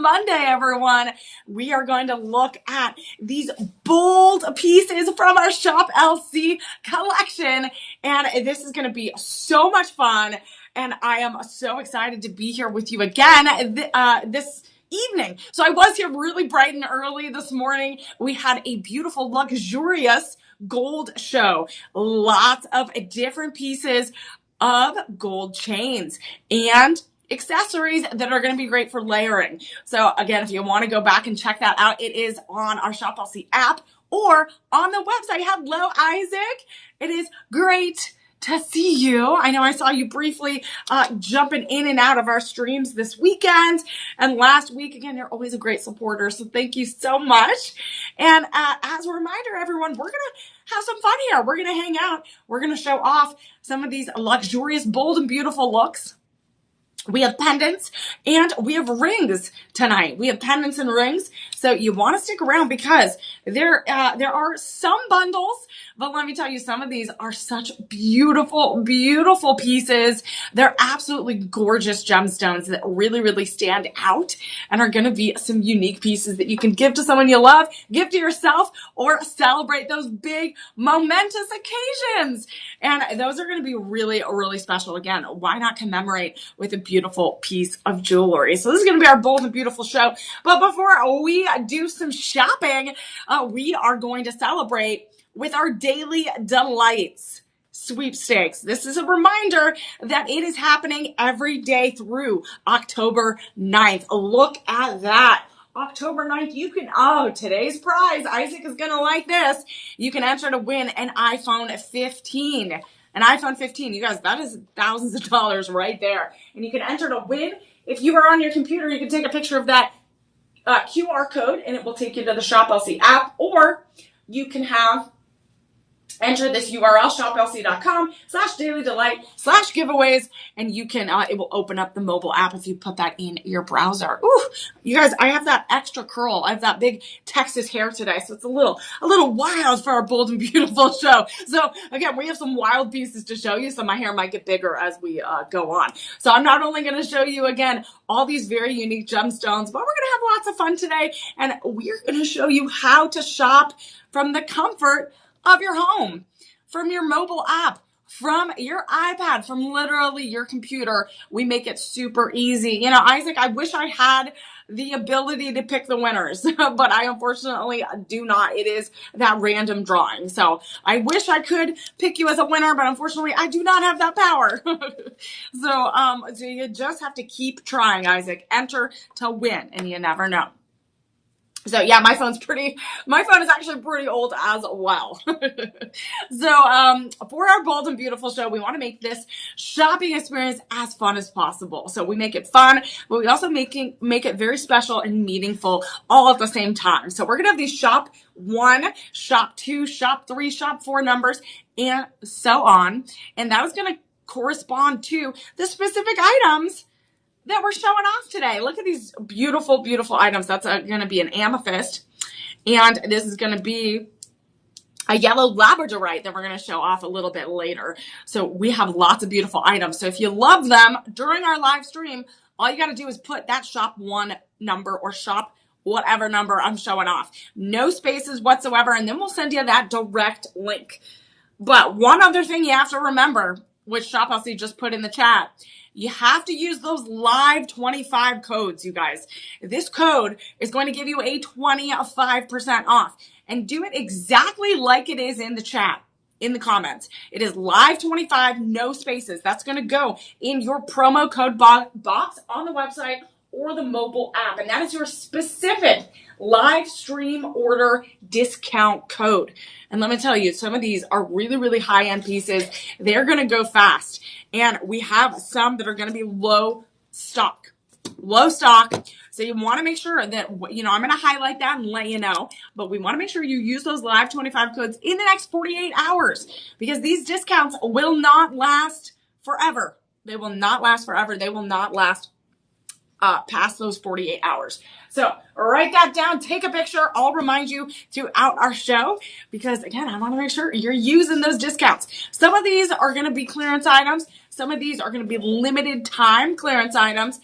Monday, everyone. We are going to look at these bold pieces from our Shop LC collection, and this is going to be so much fun, and I am so excited to be here with you again this evening. So I was here really bright and early this morning. We had a beautiful, luxurious gold show. Lots of different pieces of gold chains and accessories that are going to be great for layering. So again, if you want to go back and check that out, it is on our Shop LC app or on the website. Hello, Isaac. It is great to see you. I know I saw you briefly jumping in and out of our streams this weekend and last week. Again, you're always a great supporter, so thank you so much. And as a reminder, everyone, we're going to have some fun here. We're going to hang out. We're going to show off some of these luxurious, bold, and beautiful looks. We have pendants and we have rings tonight. We have pendants and rings. So you want to stick around because there are some bundles, but let me tell you, some of these are such beautiful, beautiful pieces. They're absolutely gorgeous gemstones that really, really stand out and are going to be some unique pieces that you can give to someone you love, give to yourself, or celebrate those big momentous occasions. And those are going to be really, really special. Again, why not commemorate with a beautiful piece of jewelry? So this is going to be our bold and beautiful show. But before we do some shopping, we are going to celebrate with our Daily Delights sweepstakes. This is a reminder that it is happening every day through October 9th. Look at that. October 9th, you can, today's prize, Isaac is going to like this. You can enter to win an iPhone 15. An iPhone 15, you guys, that is thousands of dollars right there. And you can enter to win. If you are on your computer, you can take a picture of that QR code and it will take you to the Shop LC app, or you can enter this URL, shoplc.com/dailydelight/giveaways, and you can, it will open up the mobile app if you put that in your browser. Ooh, you guys, I have that extra curl. I have that big Texas hair today, so it's a little wild for our bold and beautiful show. So again, we have some wild pieces to show you, so my hair might get bigger as we go on. So I'm not only going to show you, again, all these very unique gemstones, but we're going to have lots of fun today, and we're going to show you how to shop from the comfort of your home, from your mobile app, from your iPad, from literally your computer. We make it super easy. You know, Isaac, I wish I had the ability to pick the winners, but I unfortunately do not. It is that random drawing. So I wish I could pick you as a winner, but unfortunately I do not have that power. So you just have to keep trying, Isaac. Enter to win, and you never know. So yeah, my phone is actually pretty old as well. So for our bold and beautiful show, we want to make this shopping experience as fun as possible. So we make it fun, but we also make it very special and meaningful all at the same time. So we're going to have these shop 1, shop 2, shop 3, shop 4 numbers, and so on. And that is going to correspond to the specific items that we're showing off today. Look at these beautiful, beautiful items. That's going to be an amethyst. And this is going to be a yellow labradorite that we're going to show off a little bit later. So we have lots of beautiful items. So if you love them during our live stream, all you got to do is put that shop 1 number or shop whatever number I'm showing off. No spaces whatsoever. And then we'll send you that direct link. But one other thing you have to remember, which Shop LC just put in the chat, you have to use those live 25 codes, you guys. This code is going to give you a 25% off. And do it exactly like it is in the chat, in the comments. It is live 25, no spaces. That's going to go in your promo code box on the website or the mobile app. And that is your specific live stream order discount code. And let me tell you, some of these are really, really high-end pieces. They're going to go fast. And we have some that are going to be low stock. So you want to make sure that, I'm going to highlight that and let you know, but we want to make sure you use those live 25 codes in the next 48 hours because these discounts will not last forever. They will not last forever. They will not last past those 48 hours. So write that down, take a picture. I'll remind you throughout our show because again, I want to make sure you're using those discounts. Some of these are going to be clearance items. Some of these are going to be limited time clearance items.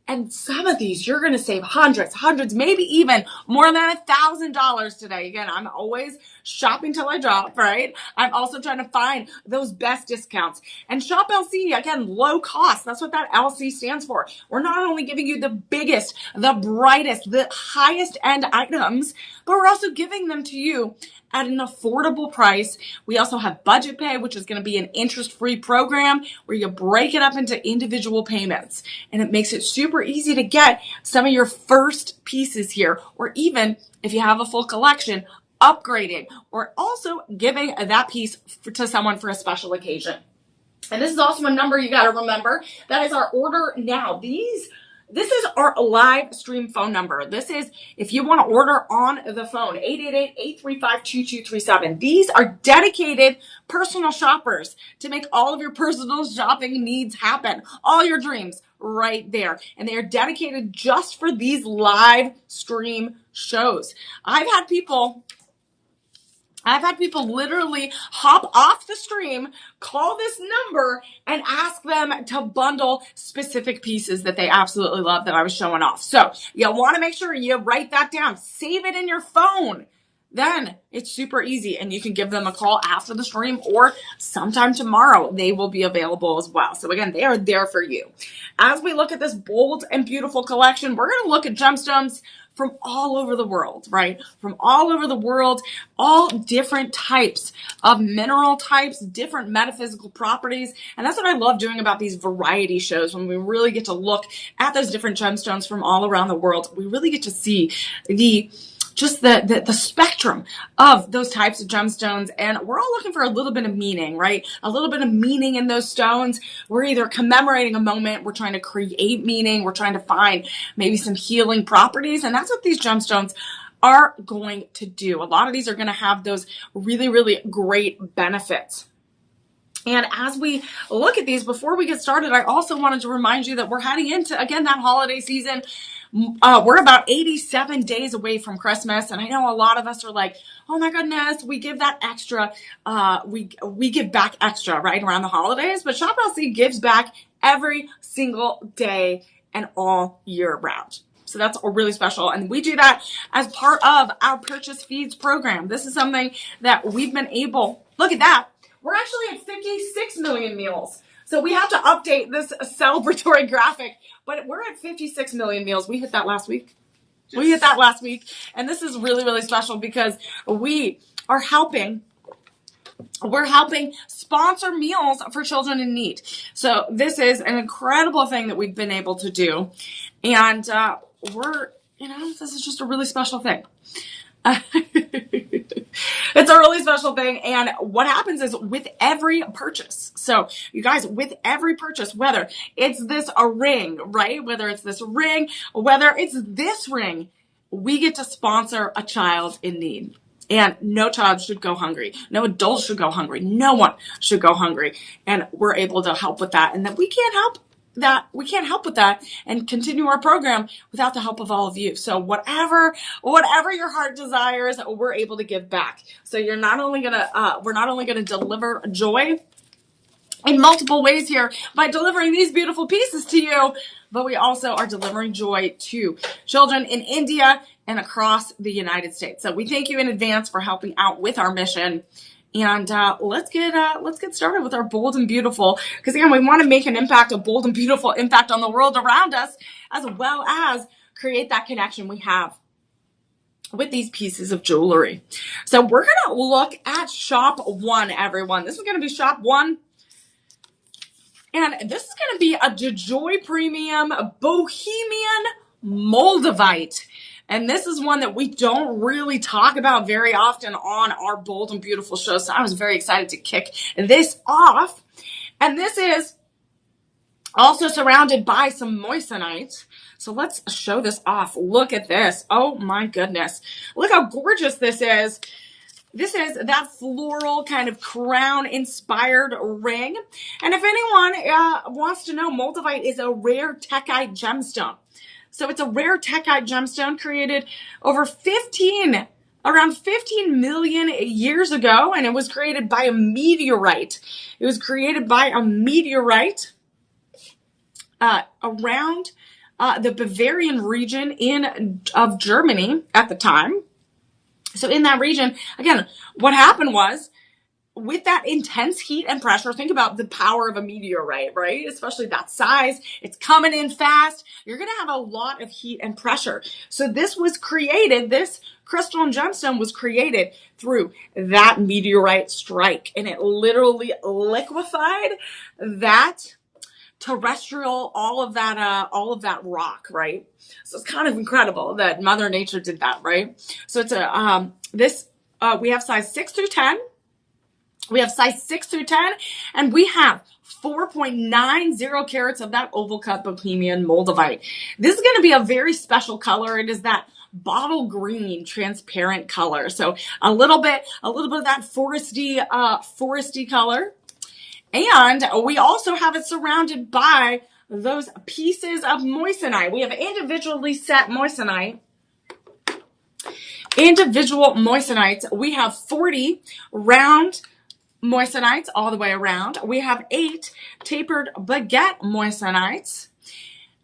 And some of these, you're going to save hundreds, maybe even more than $1,000 today. Again, I'm always shopping till I drop, right? I'm also trying to find those best discounts. And Shop LC, again, low cost. That's what that LC stands for. We're not only giving you the biggest, the brightest, the highest end items, but we're also giving them to you at an affordable price. We also have budget pay, which is going to be an interest-free program where you break it up into individual payments. And it makes it super easy to get some of your first pieces here, or even if you have a full collection, upgrading, or also giving that piece to someone for a special occasion. And this is also a number you got to remember. That is our order now. This is our live stream phone number. This is if you want to order on the phone, 888-835-2237. These are dedicated personal shoppers to make all of your personal shopping needs happen. All your dreams right there. And they are dedicated just for these live stream shows. I've had people literally hop off the stream, call this number, and ask them to bundle specific pieces that they absolutely love that I was showing off. So you want to make sure you write that down. Save it in your phone. Then it's super easy, and you can give them a call after the stream or sometime tomorrow. They will be available as well. So again, they are there for you. As we look at this bold and beautiful collection, we're going to look at gemstones from all over the world, right? From all over the world, all different types of mineral types, different metaphysical properties. And that's what I love doing about these variety shows, when we really get to look at those different gemstones from all around the world. We really get to see the spectrum of those types of gemstones. And we're all looking for a little bit of meaning, right? A little bit of meaning in those stones. We're either commemorating a moment, we're trying to create meaning, we're trying to find maybe some healing properties. And that's what these gemstones are going to do. A lot of these are going to have those really, really great benefits. And as we look at these, before we get started, I also wanted to remind you that we're heading into, again, that holiday season. We're about 87 days away from Christmas. And I know a lot of us are like, oh my goodness, we give that extra, we give back extra right around the holidays, but Shop LC gives back every single day and all year round. So that's really special. And we do that as part of our Purchase Feeds program. This is something that we've been able, look at that. We're actually at 56 million meals. So we have to update this celebratory graphic, but we're at 56 million meals. We hit that last week. We hit that last week. And this is really, really special because we're helping sponsor meals for children in need. So this is an incredible thing that we've been able to do. And this is just a really special thing. It's a really special thing. And what happens is with every purchase, so you guys, with every purchase, whether it's a ring, right? Whether it's this ring, whether it's this ring, we get to sponsor a child in need. And no child should go hungry. No adult should go hungry. No one should go hungry. And we're able to help with that. And that we can't help with that and continue our program without the help of all of you. So whatever your heart desires, we're able to give back. So we're not only gonna deliver joy in multiple ways here by delivering these beautiful pieces to you, but we also are delivering joy to children in India and across the United States. So we thank you in advance for helping out with our mission. And let's get started with our bold and beautiful, because again, we want to make a bold and beautiful impact on the world around us, as well as create that connection we have with these pieces of jewelry. So we're gonna look at Shop 1, everyone. This is gonna be Shop 1. And this is going to be a DeJoy Premium Bohemian Moldavite. And this is one that we don't really talk about very often on our Bold and Beautiful show. So I was very excited to kick this off. And this is also surrounded by some moissanite. So let's show this off. Look at this. Oh my goodness. Look how gorgeous this is. This is that floral kind of crown inspired ring. And if anyone wants to know, Moldavite is a rare techite gemstone. So it's a rare techite gemstone created around 15 million years ago. And it was created by a meteorite. Around the Bavarian region of Germany at the time. So in that region, again, what happened was, with that intense heat and pressure, think about the power of a meteorite, right? Especially that size. It's coming in fast. You're going to have a lot of heat and pressure. So this crystal and gemstone was created through that meteorite strike. And it literally liquefied that terrestrial, all of that rock, right? So it's kind of incredible that Mother Nature did that, right? So it's we have size 6 through 10. We have size 6 through 10, and we have 4.90 carats of that oval cut Bohemian moldavite. This is going to be a very special color. It is that bottle green, transparent color. So a little bit of that foresty color. And we also have it surrounded by those pieces of moissanite. We have individually set moissanite. Individual moissanites. We have 40 round moissanites all the way around. We have 8 tapered baguette moissanites.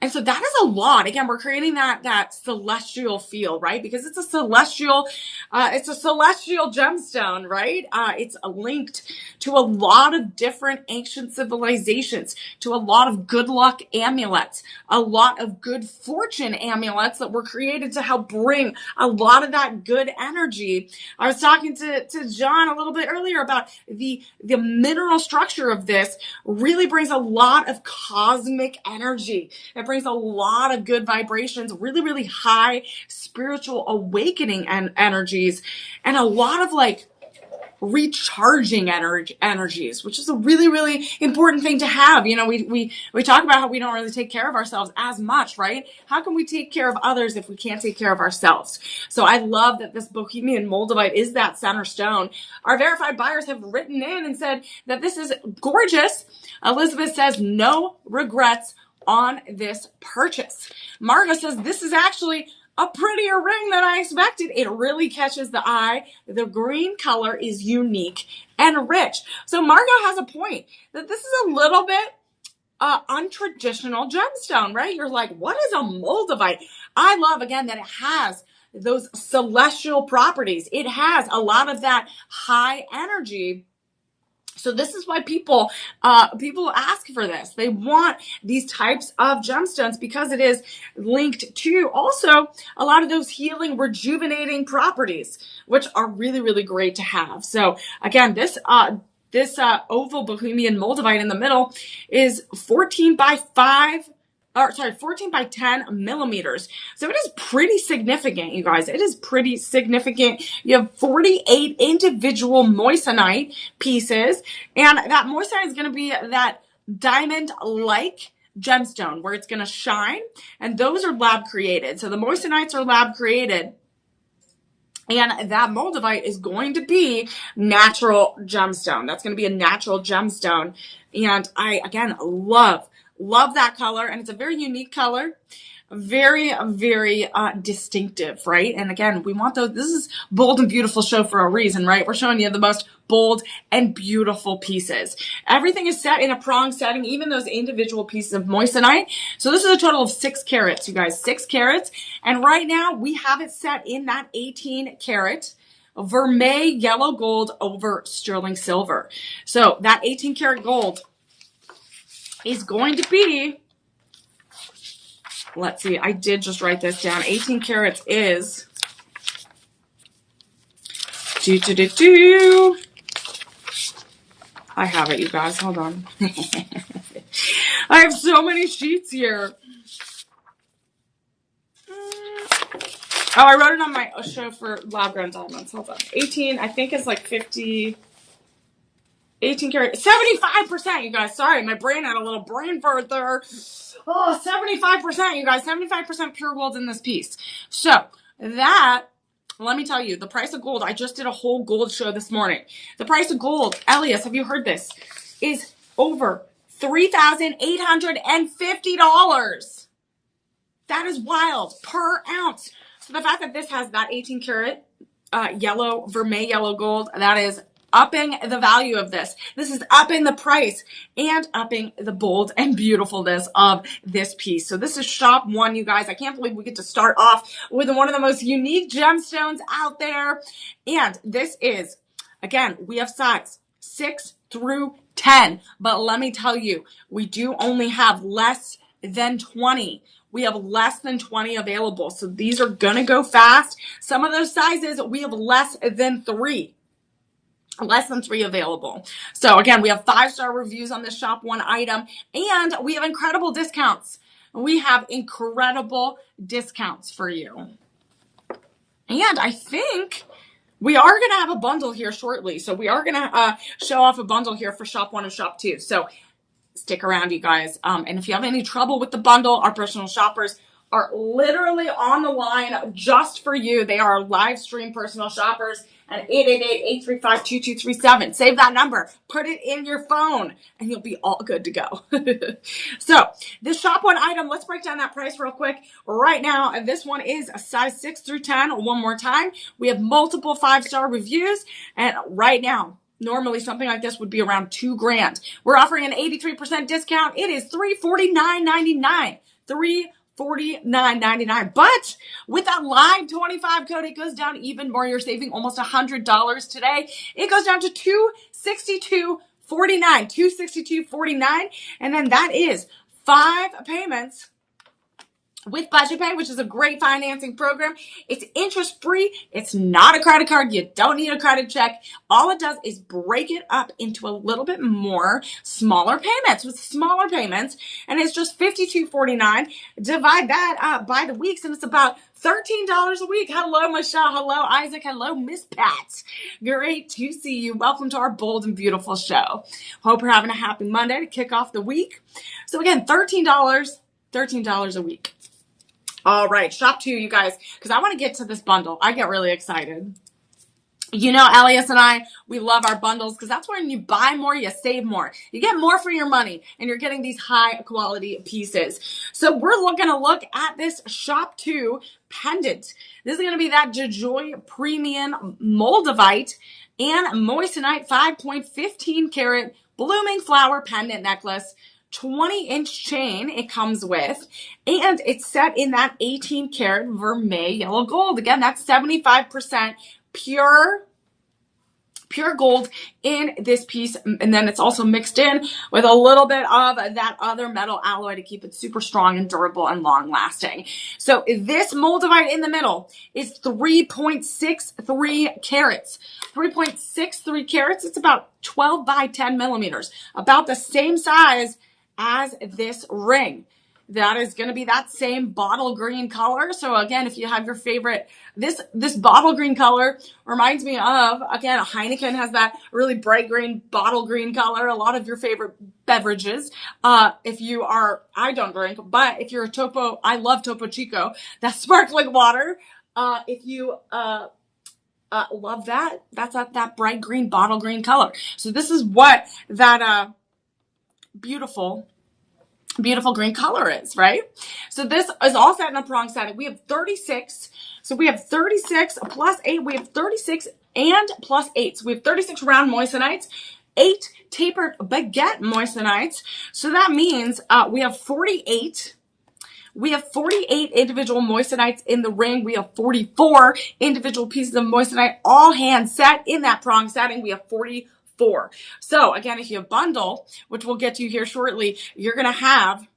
And so that is a lot. Again, we're creating that celestial feel, right? Because it's a celestial gemstone, right? It's linked to a lot of different ancient civilizations, to a lot of good luck amulets, a lot of good fortune amulets that were created to help bring a lot of that good energy. I was talking to John a little bit earlier about the mineral structure of this really brings a lot of cosmic energy. It brings a lot of good vibrations, really, really high spiritual awakening energies, and a lot of like recharging energies, which is a really, really important thing to have. You know, we talk about how we don't really take care of ourselves as much, right? How can we take care of others if we can't take care of ourselves? So I love that this Bohemian moldavite is that center stone. Our verified buyers have written in and said that this is gorgeous. Elizabeth says no regrets on this purchase. Margo says this is actually a prettier ring than I expected. It really catches the eye. The green color is unique and rich. So Margo has a point that this is a little bit untraditional gemstone, right? You're like, what is a moldavite? I love, again, that it has those celestial properties. It has a lot of that high energy. So this is why people ask for this. They want these types of gemstones because it is linked to also a lot of those healing, rejuvenating properties, which are really, really great to have. So again, this oval Bohemian moldavite in the middle is 14 by 10 millimeters. So it is pretty significant, you guys. It is pretty significant. You have 48 individual moissanite pieces, and that moissanite is going to be that diamond-like gemstone where it's going to shine, and those are lab created. So the moissanites are lab created, and that moldavite is going to be natural gemstone. That's going to be a natural gemstone, and I, again, love that color, and it's a very unique color, very, very distinctive, right? And again, we want those. This is Bold and Beautiful show for a reason, right? We're showing you the most bold and beautiful pieces. Everything is set in a prong setting, even those individual pieces of moissanite. So this is a total of 6 carats, you guys, 6 carats. And right now we have it set in that 18 carat vermeil yellow gold over sterling silver. So that 18 karat gold is going to be, let's see, I did just write this down. 18 carats is, I have it, you guys, hold on. I have so many sheets here. Oh, I wrote it on my show for lab grown diamonds. Hold on. 18, I think is like 50, 18 karat, 75%, you guys. Sorry, my brain had a little brain fart there. Oh, 75%, you guys. 75% pure gold in this piece. So that, let me tell you, the price of gold, I just did a whole gold show this morning. The price of gold, Elias, have you heard this, is over $3,850. That is wild, per ounce. So the fact that this has that 18 karat yellow, vermeil yellow gold, that is upping the value of this. This is upping the price and upping the bold and beautifulness of this piece. So this is shop one, you guys. I can't believe we get to start off with one of the most unique gemstones out there. And this is, again, we have size 6 through 10, but let me tell you, we do only have less than 20. We have less than 20 available. So these are going to go fast. Some of those sizes, we have less than 3 available. So again, we have 5-star reviews on this shop one item, and we have incredible discounts. We have incredible discounts for you. And I think we are going to have a bundle here shortly. So we are going to show off a bundle here for shop one and shop two. So stick around, you guys. And if you have any trouble with the bundle, our personal shoppers are literally on the line just for you. They are live stream personal shoppers at 888-835-2237. Save that number. Put it in your phone and you'll be all good to go. So this shop one item, let's break down that price real quick. Right now, this one is a size 6 through 10. One more time. We have multiple 5-star reviews. And right now, normally something like this would be around $2,000. We're offering an 83% discount. It is $349.99. $349.99. But with that live 25 code, it goes down even more. You're saving almost $100 today. It goes down to $262.49. $262.49. And then that is 5 payments with Budget Pay, which is a great financing program. It's interest free. It's not a credit card. You don't need a credit check. All it does is break it up into a little bit more smaller payments with smaller payments. And it's just $52.49. Divide that up by the weeks and it's about $13 a week. Hello, Michelle. Hello, Isaac. Hello, Miss Pat. Great to see you. Welcome to our bold and beautiful show. Hope you're having a happy Monday to kick off the week. So again, $13 a week. All right, shop two, you guys, because I want to get to this bundle. I get really excited. You know, Elias and I, we love our bundles because that's when you buy more, you save more. You get more for your money and you're getting these high quality pieces. So we're going to look at this shop two pendant. This is going to be that DeJoy Premium Moldavite and Moissanite 5.15 karat blooming flower pendant necklace. 20-inch chain it comes with, and it's set in that 18 karat vermeil yellow gold. Again, that's 75% pure gold in this piece, and then it's also mixed in with a little bit of that other metal alloy to keep it super strong and durable and long lasting. So this moldavite in the middle is 3.63 carats. 3.63 carats, it's about 12 by 10 millimeters, about the same size as this ring. That is going to be that same bottle green color. So again, if you have your favorite, this bottle green color reminds me of, again, Heineken has that really bright green bottle green color. A lot of your favorite beverages. If you are, I don't drink, but if you're a Topo, I love Topo Chico, that sparkling water. If you, love that, that's that bright green bottle green color. So this is what that, beautiful green color is, right? So this is all set in a prong setting. We have 36. So we have 36 plus 8. We have 36 and plus 8. So we have 36 round moissanites, 8 tapered baguette moissanites. So that means we have 48. We have 48 individual moissanites in the ring. We have 44 individual pieces of moissanite, all hand set in that prong setting. We have 44. So again, if you bundle, which we'll get to here shortly, you're going to have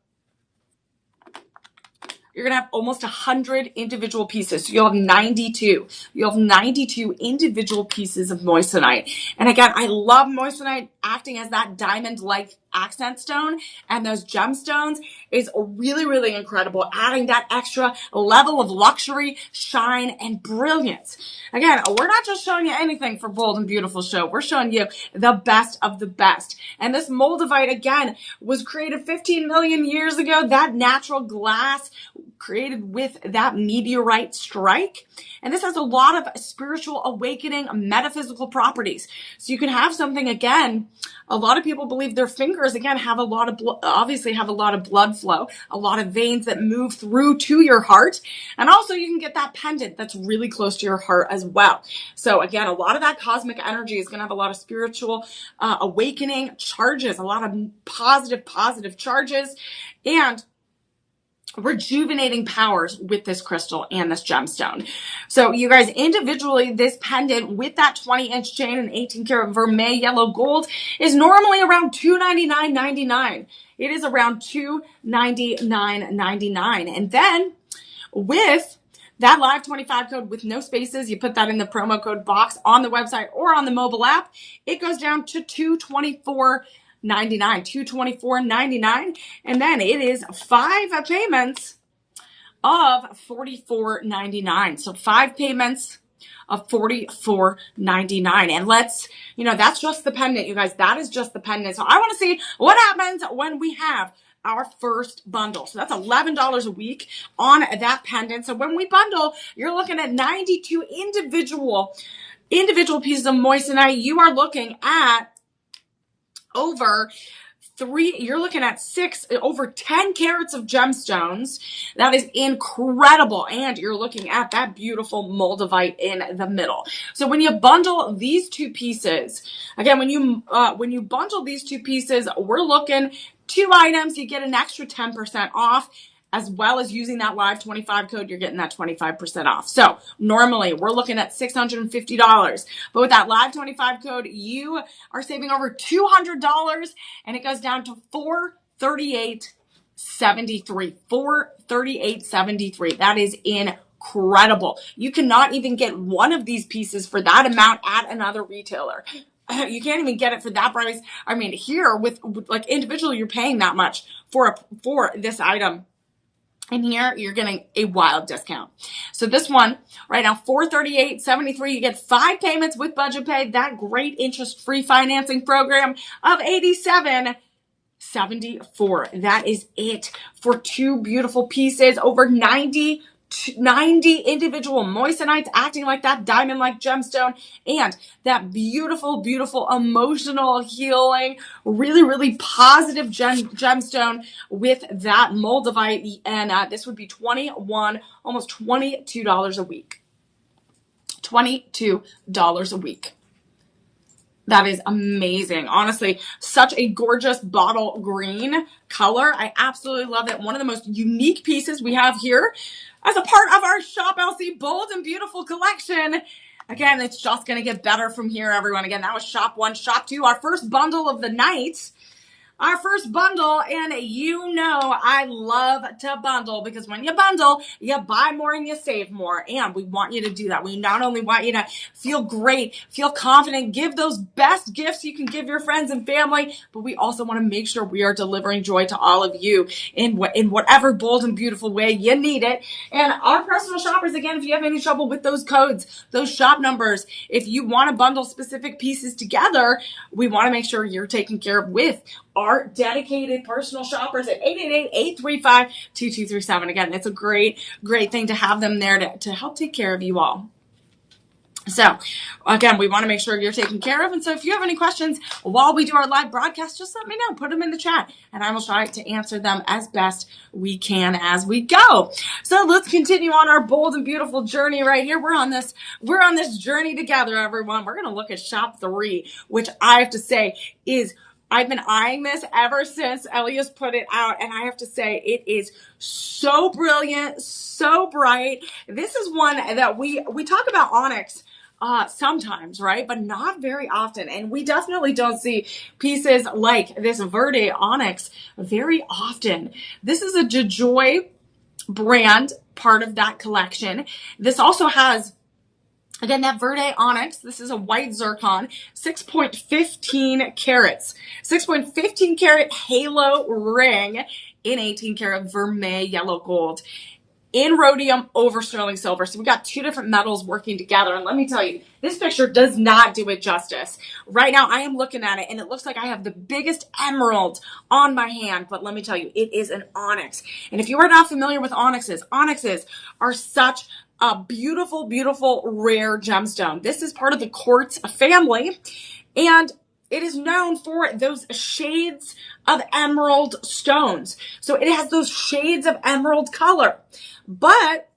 almost 100 individual pieces. So you'll have 92. You'll have 92 individual pieces of moissanite. And again, I love moissanite acting as that diamond-like accent stone, and those gemstones is really, really incredible, adding that extra level of luxury, shine, and brilliance. Again, we're not just showing you anything for Bold and Beautiful Show. We're showing you the best of the best. And this moldavite, again, was created 15 million years ago. That natural glass created with that meteorite strike. And this has a lot of spiritual awakening, metaphysical properties. So you can have something, again, a lot of people believe their fingers, again, have a lot of, obviously have a lot of blood flow, a lot of veins that move through to your heart. And also you can get that pendant that's really close to your heart as well. So again, a lot of that cosmic energy is going to have a lot of spiritual awakening charges, a lot of positive charges, and rejuvenating powers with this crystal and this gemstone. So you guys, individually, this pendant with that 20-inch chain and 18 karat vermeil yellow gold is normally around $299.99. It is around $299.99. And then with that live 25 code with no spaces, you put that in the promo code box on the website or on the mobile app, it goes down to $224.99, and then it is 5 payments of $44.99. So 5 payments of $44.99. And let's, that's just the pendant, you guys. That is just the pendant. So I want to see what happens when we have our first bundle. So that's $11 a week on that pendant. So when we bundle, you're looking at 92 individual pieces of moissanite. You are looking at over over 10 carats of gemstones. That is incredible. And you're looking at that beautiful moldavite in the middle. So when you bundle these two pieces, again, when you bundle these two pieces, we're looking 2 items, you get an extra 10% off. As well as using that live 25 code, you're getting that 25% off. So normally we're looking at $650, but with that live 25 code, you are saving over $200, and it goes down to $438.73. $438.73. That is incredible. You cannot even get one of these pieces for that amount at another retailer. You can't even get it for that price. I mean, here with like individually, you're paying that much for this item. And here you're getting a wild discount. So this one right now, $438.73. You get 5 payments with budget pay. That great interest-free financing program of $87.74. That is it for 2 beautiful pieces. Over 90 individual moissanites acting like that diamond-like gemstone, and that beautiful, beautiful emotional healing, really, really positive gemstone with that moldavite. And this would be almost $22 a week. $22 a week. That is amazing. Honestly, such a gorgeous bottle green color. I absolutely love it. One of the most unique pieces we have here as a part of our Shop LC Bold and Beautiful collection. Again, it's just going to get better from here, everyone. Again, that was Shop 1. Shop 2, our first bundle of the night. Our first bundle, and I love to bundle, because when you bundle, you buy more and you save more, and we want you to do that. We not only want you to feel great, feel confident, give those best gifts you can give your friends and family, but we also want to make sure we are delivering joy to all of you in whatever bold and beautiful way you need it. And our personal shoppers, again, if you have any trouble with those codes, those shop numbers, if you want to bundle specific pieces together, we want to make sure you're taken care of with our dedicated personal shoppers at 888-835-2237. Again, it's a great, great thing to have them there to help take care of you all. So again, we want to make sure you're taken care of. And so if you have any questions while we do our live broadcast, just let me know, put them in the chat, and I will try to answer them as best we can as we go. So let's continue on our bold and beautiful journey right here. We're on this journey together, everyone. We're going to look at Shop 3, which I have to say I've been eyeing this ever since Elias put it out, and I have to say it is so brilliant, so bright. This is one that we talk about onyx sometimes, right? But not very often. And we definitely don't see pieces like this Verde onyx very often. This is a DeJoy brand, part of that collection. This also has, again, that Verde onyx. This is a white zircon, 6.15 carats, 6.15 carat halo ring in 18 karat vermeil yellow gold. in rhodium over sterling silver. So we got two different metals working together. And let me tell you, this picture does not do it justice. Right now, I am looking at it and it looks like I have the biggest emerald on my hand. But let me tell you, it is an onyx. And if you are not familiar with onyxes are such a beautiful, beautiful, rare gemstone. This is part of the quartz family. And it is known for those shades of emerald stones. So it has those shades of emerald color. But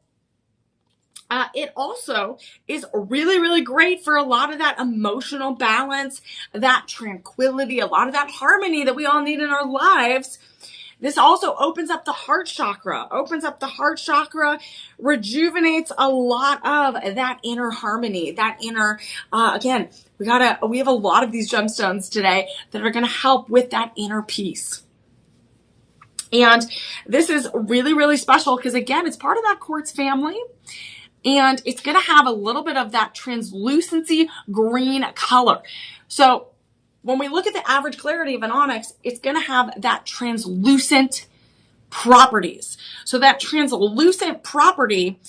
it also is really, really great for a lot of that emotional balance, that tranquility, a lot of that harmony that we all need in our lives. This also opens up the heart chakra, rejuvenates a lot of that inner harmony, that inner, again, we have a lot of these gemstones today that are going to help with that inner peace. And this is really, really special because, again, it's part of that quartz family. And it's going to have a little bit of that translucency green color. So when we look at the average clarity of an onyx, it's going to have that translucent properties. So that translucent property,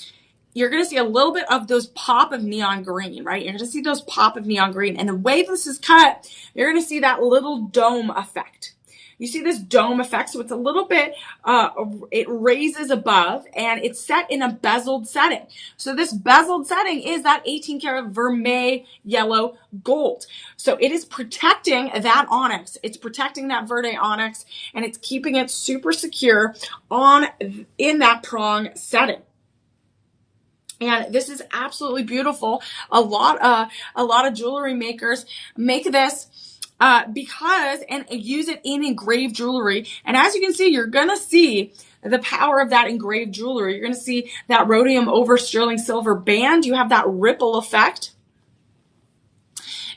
you're going to see a little bit of those pop of neon green, right? You're going to see those pop of neon green. And the way this is cut, you're going to see that little dome effect. You see this dome effect, so it's a little bit, it raises above, and it's set in a bezeled setting. So this bezeled setting is that 18 karat vermeil yellow gold. So it is protecting that onyx. It's protecting that verde onyx, and it's keeping it super secure in that prong setting. And this is absolutely beautiful. A lot of jewelry makers make this and use it in engraved jewelry. And as you can see, you're going to see the power of that engraved jewelry. You're going to see that rhodium over sterling silver band. You have that ripple effect.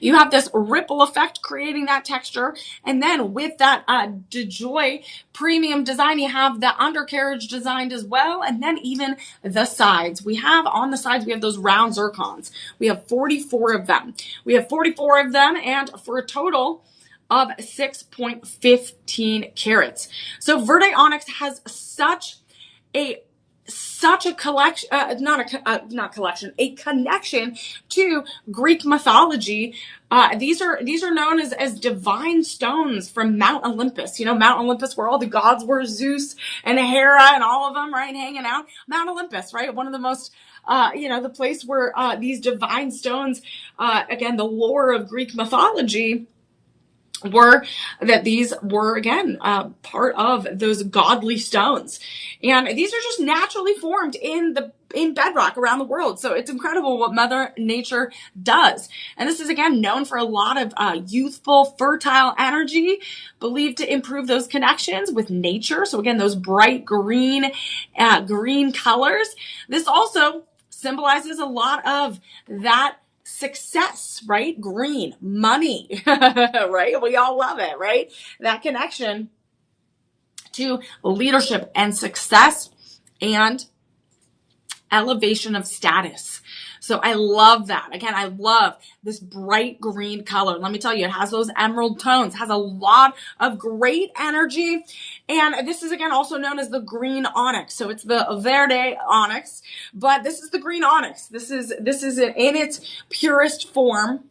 You have this ripple effect creating that texture. And then with that DeJoy premium design, you have the undercarriage designed as well. And then even the sides. On the sides, we have those round zircons. We have 44 of them. And for a total of 6.15 carats. So Verde Onyx has such a collection, a connection to Greek mythology. These are known as divine stones from Mount Olympus. You know, Mount Olympus, where all the gods were, Zeus and Hera and all of them, right, hanging out. Mount Olympus, right, one of the most, the place where these divine stones, again, the lore of Greek mythology, these were again part of those godly stones, and these are just naturally formed in bedrock around the world. So it's incredible what Mother Nature does. And this is again known for a lot of youthful, fertile energy, believed to improve those connections with nature. So again, those bright green colors. This also symbolizes a lot of that success, right? Green, money, right? We all love it, right? That connection to leadership and success and elevation of status. So I love that. Again, I love this bright green color. Let me tell you, it has those emerald tones, has a lot of great energy. And this is again also known as the green onyx. So it's the verde onyx, but this is the green onyx. This is in its purest form.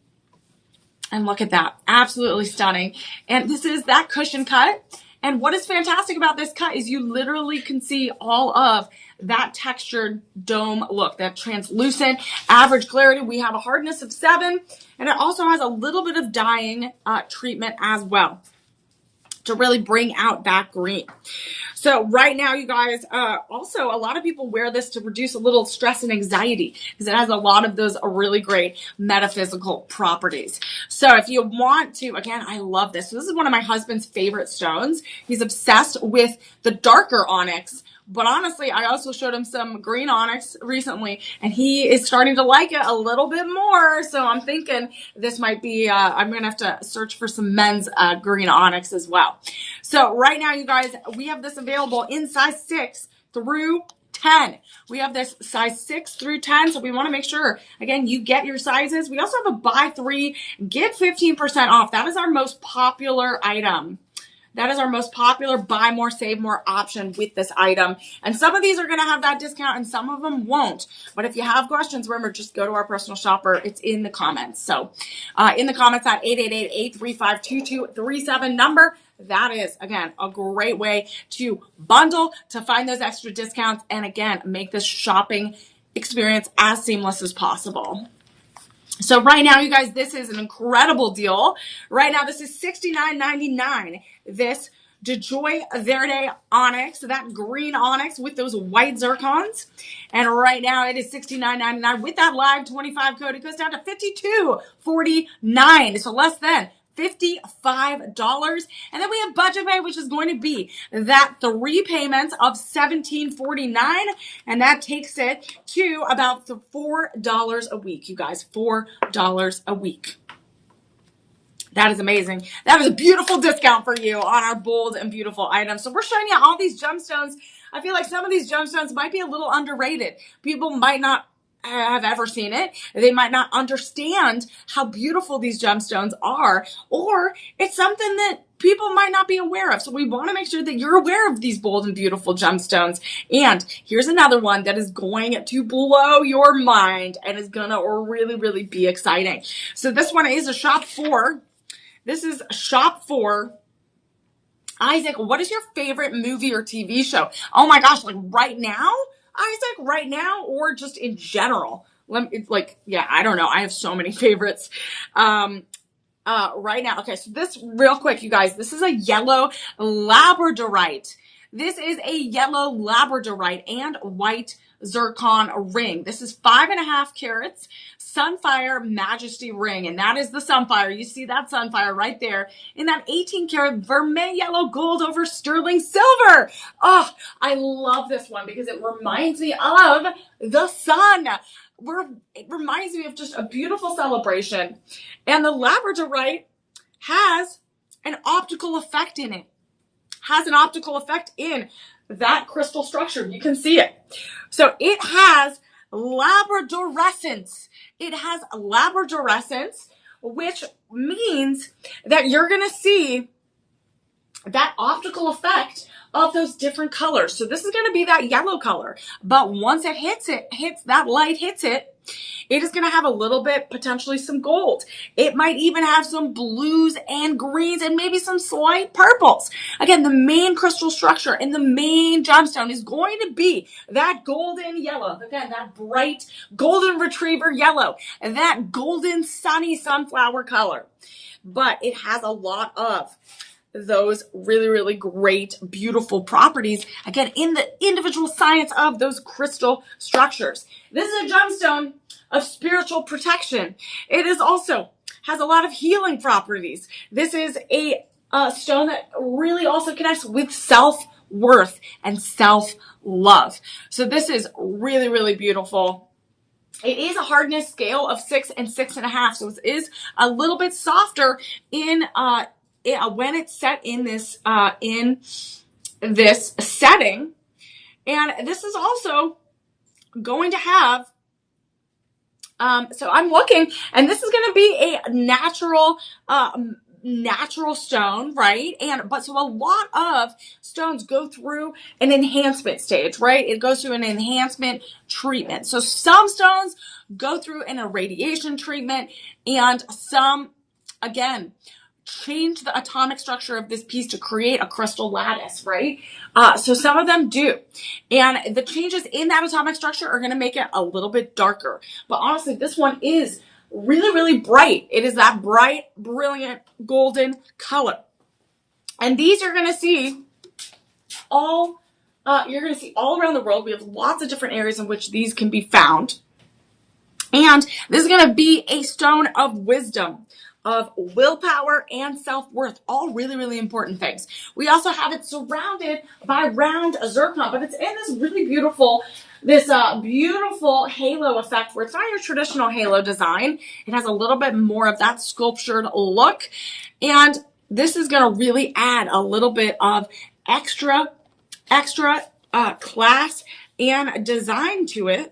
And look at that. Absolutely stunning. And this is that cushion cut. And what is fantastic about this cut is you literally can see all of that textured dome look, that translucent average clarity. We have a hardness of 7, and it also has a little bit of dyeing treatment as well to really bring out that green. So right now, you guys, also a lot of people wear this to reduce a little stress and anxiety because it has a lot of those really great metaphysical properties. So if you want to, again, I love this. So this is one of my husband's favorite stones. He's obsessed with the darker onyx. But honestly, I also showed him some green onyx recently, and he is starting to like it a little bit more. So I'm thinking this might be, I'm going to have to search for some men's green onyx as well. So right now, you guys, we have this available in size 6 through 10. We have this size 6 through 10. So we want to make sure, again, you get your sizes. We also have a buy 3, get 15% off. That is our most popular item. That is our most popular buy more, save more option with this item. And some of these are going to have that discount and some of them won't. But if you have questions, remember, just go to our personal shopper. It's in the comments. So in the comments at 888-835-2237 number. That is, again, a great way to bundle, to find those extra discounts, and again, make this shopping experience as seamless as possible. So right now, you guys, this is an incredible deal. Right now, this is $69.99. This DeJoy Verde onyx, that green onyx with those white zircons. And right now, it is $69.99 with that live 25 code. It goes down to $52.49. So less than $55. And then we have budget pay, which is going to be that 3 payments of $17.49. And that takes it to about $4 a week, you guys. $4 a week. That is amazing. That is a beautiful discount for you on our bold and beautiful items. So we're showing you all these gemstones. I feel like some of these gemstones might be a little underrated. People might not have ever seen it. They might not understand how beautiful these gemstones are, or it's something that people might not be aware of. So we want to make sure that you're aware of these bold and beautiful gemstones. And here's another one that is going to blow your mind and is going to really, really be exciting. So this one is a shop for. This is shop for. Isaac, what is your favorite movie or TV show? Oh my gosh, like right now? Isaac, right now, or just in general? I don't know. I have so many favorites. Right now. Okay, so this real quick, you guys, this is a yellow labradorite. This is a yellow labradorite and white zircon ring. This is 5.5 carats Sunfire Majesty ring. And that is the Sunfire. You see that Sunfire right there in that 18 karat vermeil yellow gold over sterling silver. Oh, I love this one because it reminds me of the sun. It reminds me of just a beautiful celebration. And the labradorite has an optical effect in it. Has an optical effect in that crystal structure. You can see it. So it has labradorescence. It has labradorescence, which means that you're going to see that optical effect of those different colors. So this is going to be that yellow color, but once it hits that light hits it, it is going to have a little bit, potentially some gold. It might even have some blues and greens and maybe some slight purples. Again, the main crystal structure and the main gemstone is going to be that golden yellow. Again, that bright golden retriever yellow and that golden sunny sunflower color. But it has a lot of those really, really great, beautiful properties, again, in the individual science of those crystal structures. This is a gemstone of spiritual protection. It is also has a lot of healing properties. This is a stone that really also connects with self-worth and self-love. So this is really, really beautiful. It is a hardness scale of 6 and 6.5. So it is a little bit softer when it's set in this setting. And this is also going to have, so I'm looking, and this is going to be a natural stone, right? So a lot of stones go through an enhancement stage, right? It goes through an enhancement treatment. So some stones go through an irradiation treatment, and some, again, change the atomic structure of this piece to create a crystal lattice, right? So some of them do. And the changes in that atomic structure are going to make it a little bit darker. But honestly, this one is really, really bright. It is that bright, brilliant, golden color. And these you're going to see all around the world. We have lots of different areas in which these can be found. And this is going to be a stone of wisdom, of willpower and self-worth, all really, really important things. We also have it surrounded by round zircon, but it's in this really beautiful, beautiful halo effect where it's not your traditional halo design. It has a little bit more of that sculptured look. And this is going to really add a little bit of extra class and design to it.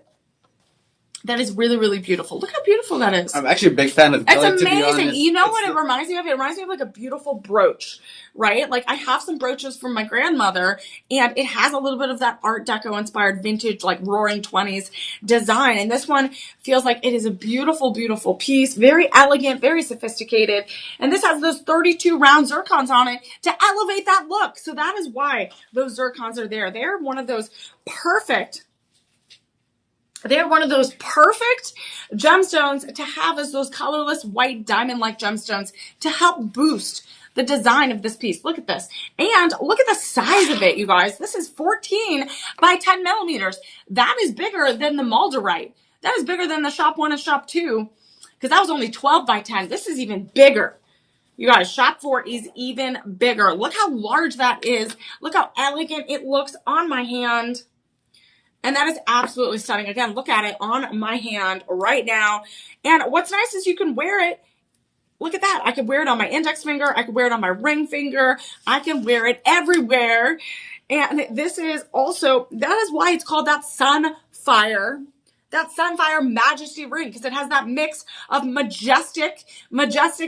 That is really, really beautiful. Look how beautiful that is. I'm actually a big fan of jelly, it's amazing. To be honest. You know what it reminds me of? It reminds me of like a beautiful brooch, right? Like I have some brooches from my grandmother, and it has a little bit of that Art Deco inspired vintage, like roaring 20s design. And this one feels like it is a beautiful, beautiful piece. Very elegant, very sophisticated. And this has those 32 round zircons on it to elevate that look. So that is why those zircons are there. They're one of those perfect gemstones to have as those colorless white diamond-like gemstones to help boost the design of this piece. Look at this. And look at the size of it, you guys. This is 14 by 10 millimeters. That is bigger than the Malderite. That is bigger than the Shop 1 and Shop 2, because that was only 12 by 10. This is even bigger. You guys, Shop 4 is even bigger. Look how large that is. Look how elegant it looks on my hand. And that is absolutely stunning. Again, look at it on my hand right now. And what's nice is you can wear it. Look at that. I could wear it on my index finger. I could wear it on my ring finger. I can wear it everywhere. And this is also, that is why it's called that Sunfire Majesty ring, because it has that mix of majestic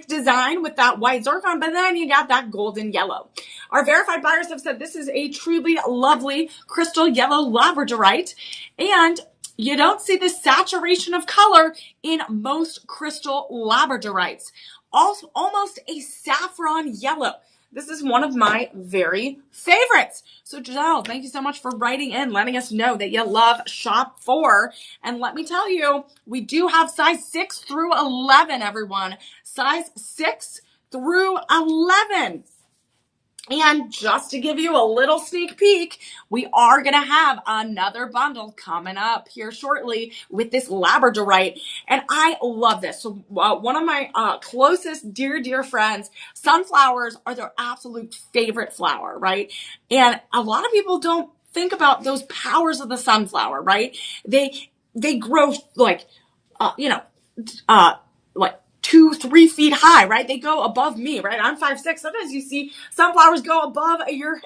design with that white zircon, but then you got that golden yellow. Our verified buyers have said this is a truly lovely crystal yellow labradorite, and you don't see the saturation of color in most crystal labradorites. Also, almost a saffron yellow. This is one of my very favorites. So Giselle, thank you so much for writing in, letting us know that you love Shop 4. And let me tell you, we do have size 6 through 11, everyone. Size 6 through 11. And just to give you a little sneak peek, we are going to have another bundle coming up here shortly with this labradorite. And I love this. So one of my closest dear friends, sunflowers are their absolute favorite flower, right? And a lot of people don't think about those powers of the sunflower, right? They grow like, like 2-3 feet high, right? They go above me, right? I'm 5'6". Sometimes you see sunflowers go above your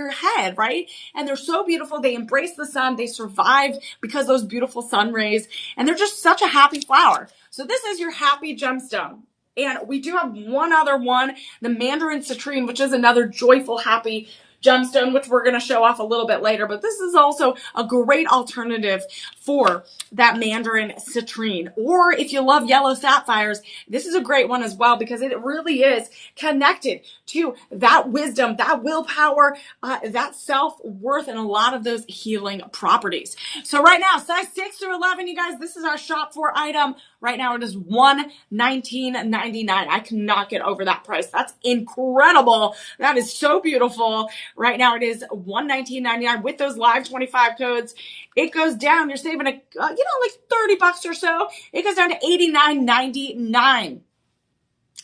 head, right? And they're so beautiful. They embrace the sun. They survive because those beautiful sun rays, and they're just such a happy flower. So this is your happy gemstone. And we do have one other one, the Mandarin Citrine, which is another joyful, happy gemstone, which we're going to show off a little bit later. But this is also a great alternative for that Mandarin Citrine. Or if you love yellow sapphires, this is a great one as well, because it really is connected to that wisdom, that willpower, that self-worth, and a lot of those healing properties. So right now, size 6 through 11, you guys, this is our Shop 4 item. Right now it is $119.99. I cannot get over that price. That's incredible. That is so beautiful. Right now it is $119.99 with those live 25 codes. It goes down. You're saving like $30 or so. It goes down to $89.99.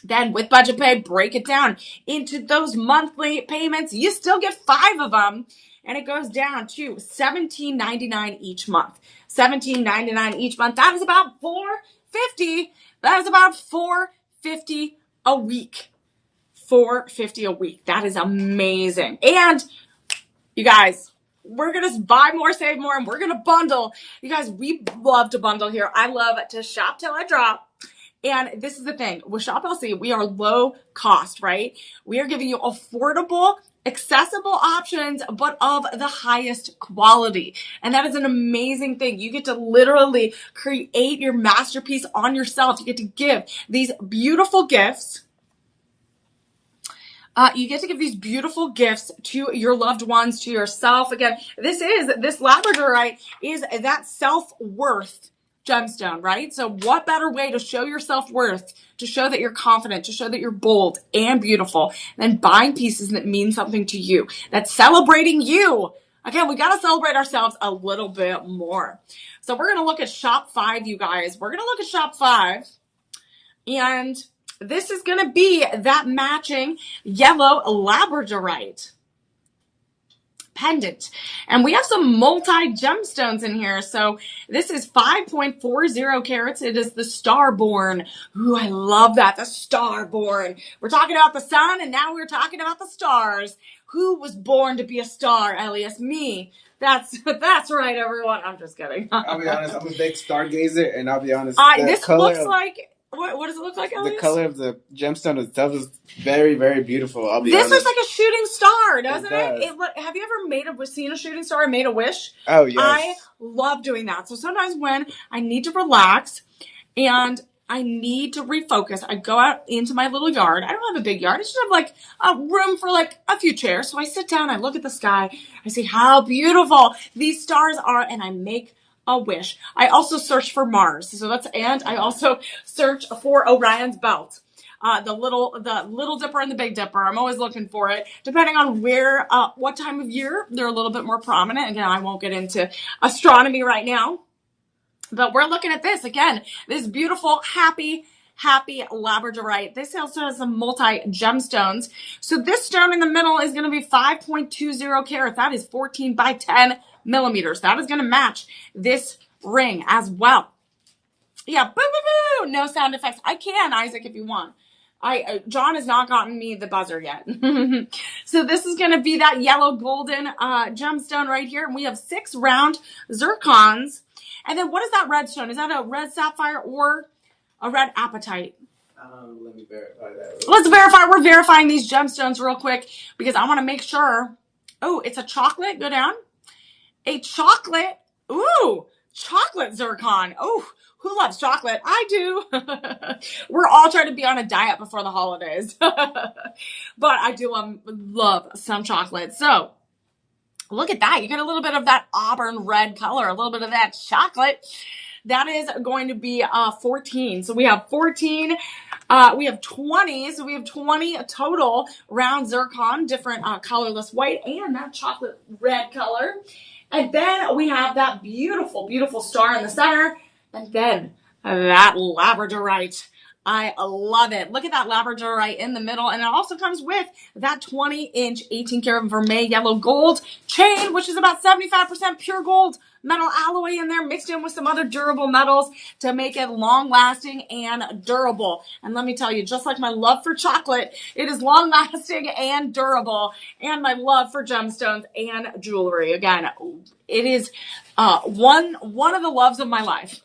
Then with budget pay, break it down into those monthly payments. You still get 5 of them. And it goes down to $17.99 each month. $17.99 each month. That is about $450. That is about $450 a week. $450 a week. That is amazing. And you guys, we're going to buy more, save more, and we're going to bundle. You guys, we love to bundle here. I love to shop till I drop. And this is the thing. With Shop LC, we are low cost, right? We are giving you affordable, accessible options, but of the highest quality. And that is an amazing thing. You get to literally create your masterpiece on yourself. You get to give these beautiful gifts. You get to give these beautiful gifts to your loved ones, to yourself. Again, this labradorite is that self-worth gemstone, right? So what better way to show your self-worth, to show that you're confident, to show that you're bold and beautiful, than buying pieces that mean something to you, that's celebrating you. Again, we got to celebrate ourselves a little bit more. So we're going to look at Shop 5, you guys. We're going to look at Shop 5, and this is going to be that matching yellow labradorite pendant. And we have some multi-gemstones in here. So this is 5.40 carats. It is the Starborn. Ooh, I love that. The Starborn. We're talking about the sun, and now we're talking about the stars. Who was born to be a star, Elias? Me. That's right, everyone. I'm just kidding. I'll be honest, I'm a big stargazer, and I'll be honest, This looks like what does it look like, Elias? The color of the gemstone itself is very, very beautiful. I'll be honest. This honest. looks like a shooting star, doesn't it? Have you ever seen a shooting star and made a wish? Oh, yes. I love doing that. So sometimes when I need to relax and I need to refocus, I go out into my little yard. I don't have a big yard. I just have like a room for like a few chairs. So I sit down, I look at the sky, I see how beautiful these stars are, and I make a wish. I also search for Mars. And I also search for Orion's belt. The little dipper and the big dipper. I'm always looking for it. Depending on what time of year, they're a little bit more prominent. Again, I won't get into astronomy right now, but we're looking at this again. This beautiful, happy labradorite. This also has some multi gemstones. So this stone in the middle is going to be 5.20 carats. That is 14 by 10 millimeters. That is going to match this ring as well. Yeah, boo, boo, boo. No sound effects. I can, Isaac, if you want. John has not gotten me the buzzer yet. So this is going to be that yellow golden gemstone right here. And we have 6 round zircons. And then what is that red stone? Is that a red sapphire or a red apatite? Let me verify that. Let's verify. We're verifying these gemstones real quick because I want to make sure. Oh, it's a chocolate. Go down. A chocolate. Ooh, chocolate zircon. Oh, who loves chocolate? I do. We're all trying to be on a diet before the holidays. But I do love some chocolate. So look at that. You get a little bit of that auburn red color, a little bit of that chocolate. That is going to be 14. So we have 14. We have 20. So we have 20 total round zircon, different colorless white and that chocolate red color. And then we have that beautiful, beautiful star in the center. And then that labradorite. I love it. Look at that labradorite in the middle. And it also comes with that 20-inch 18-karat vermeil yellow gold chain, which is about 75% pure gold metal alloy in there, mixed in with some other durable metals to make it long-lasting and durable. And let me tell you, just like my love for chocolate, it is long-lasting and durable. And my love for gemstones and jewelry. Again, it is one of the loves of my life.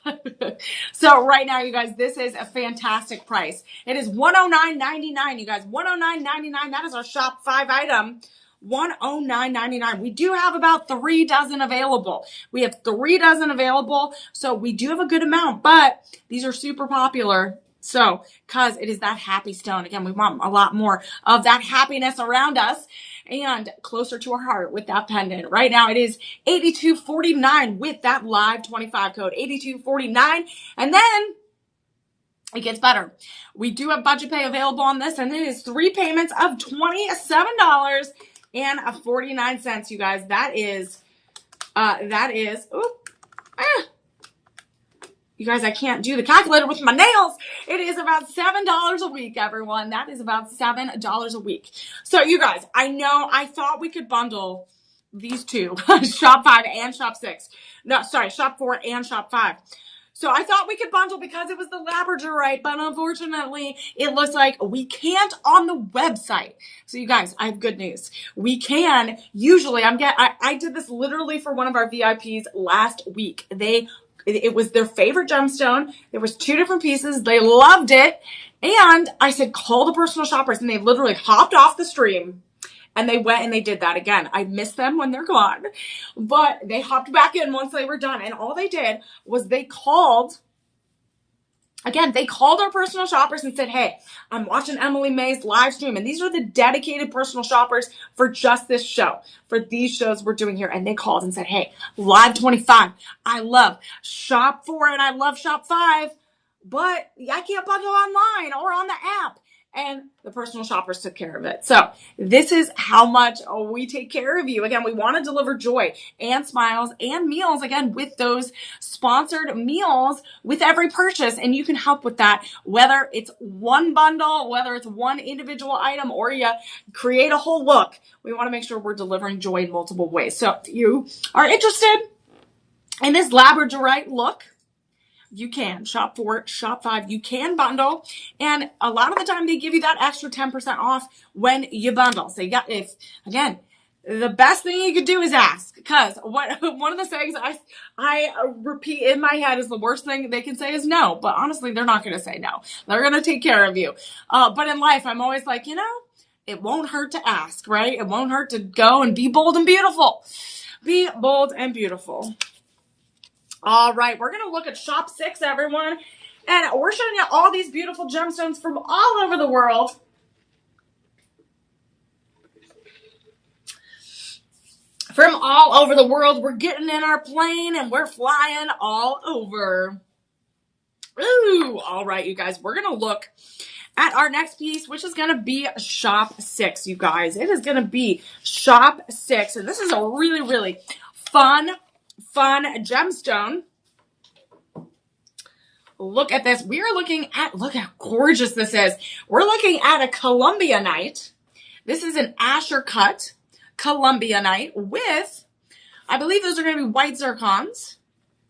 So right now, you guys, this is a fantastic price. It is $109.99, you guys. $109.99. That is our shop 5 item. $109.99. We do have about 3 dozen available. We have 3 dozen available, so we do have a good amount, but these are super popular. So, because it is that happy stone. Again, we want a lot more of that happiness around us and closer to our heart with that pendant. Right now, it is $82.49 with that live 25 code, $82.49. And then it gets better. We do have budget pay available on this, and it is 3 payments of $27.49, you guys. That is, you guys, I can't do the calculator with my nails. It is about $7 a week, everyone. That is about $7 a week. So you guys, I thought we could bundle these two, shop 5 and shop 6. No, sorry, shop 4 and shop 5. So I thought we could bundle because it was the labradorite, but unfortunately, it looks like we can't on the website. So you guys, I have good news. We can. Usually, I did this literally for one of our VIPs last week. It was their favorite gemstone. There was 2 different pieces. They loved it. And I said, call the personal shoppers. And they literally hopped off the stream. And they went and they did that again. I miss them when they're gone. But they hopped back in once they were done. And all they did was they called our personal shoppers and said, hey, I'm watching Emily Mae's live stream. And these are the dedicated personal shoppers for just this show, for these shows we're doing here. And they called and said, hey, live 25. I love shop 4 and I love shop 5, but I can't bundle online or on the app. And the personal shoppers took care of it. So this is how much we take care of you. Again, we want to deliver joy and smiles and meals, again, with those sponsored meals with every purchase. And you can help with that, whether it's one bundle, whether it's one individual item, or you create a whole look. We want to make sure we're delivering joy in multiple ways. So if you are interested in this labradorite look, you can shop 4, shop 5. You can bundle, and a lot of the time they give you that extra 10% off when you bundle. So the best thing you could do is ask, because one of the sayings I repeat in my head is the worst thing they can say is no, but honestly, they're not going to say no. They're going to take care of you. But in life, I'm always like, it won't hurt to ask, right? It won't hurt to go and be bold and beautiful. Be bold and beautiful. All right, we're going to look at shop 6, everyone. And we're showing you all these beautiful gemstones from all over the world. From all over the world, we're getting in our plane and we're flying all over. Ooh, all right, you guys, we're going to look at our next piece, which is going to be shop 6, you guys. It is going to be shop 6, and this is a really, really fun gemstone. Look at this. We are looking at, look how gorgeous this is. We're looking at a Columbianite. This is an Asher cut Columbianite with, I believe those are going to be white zircons,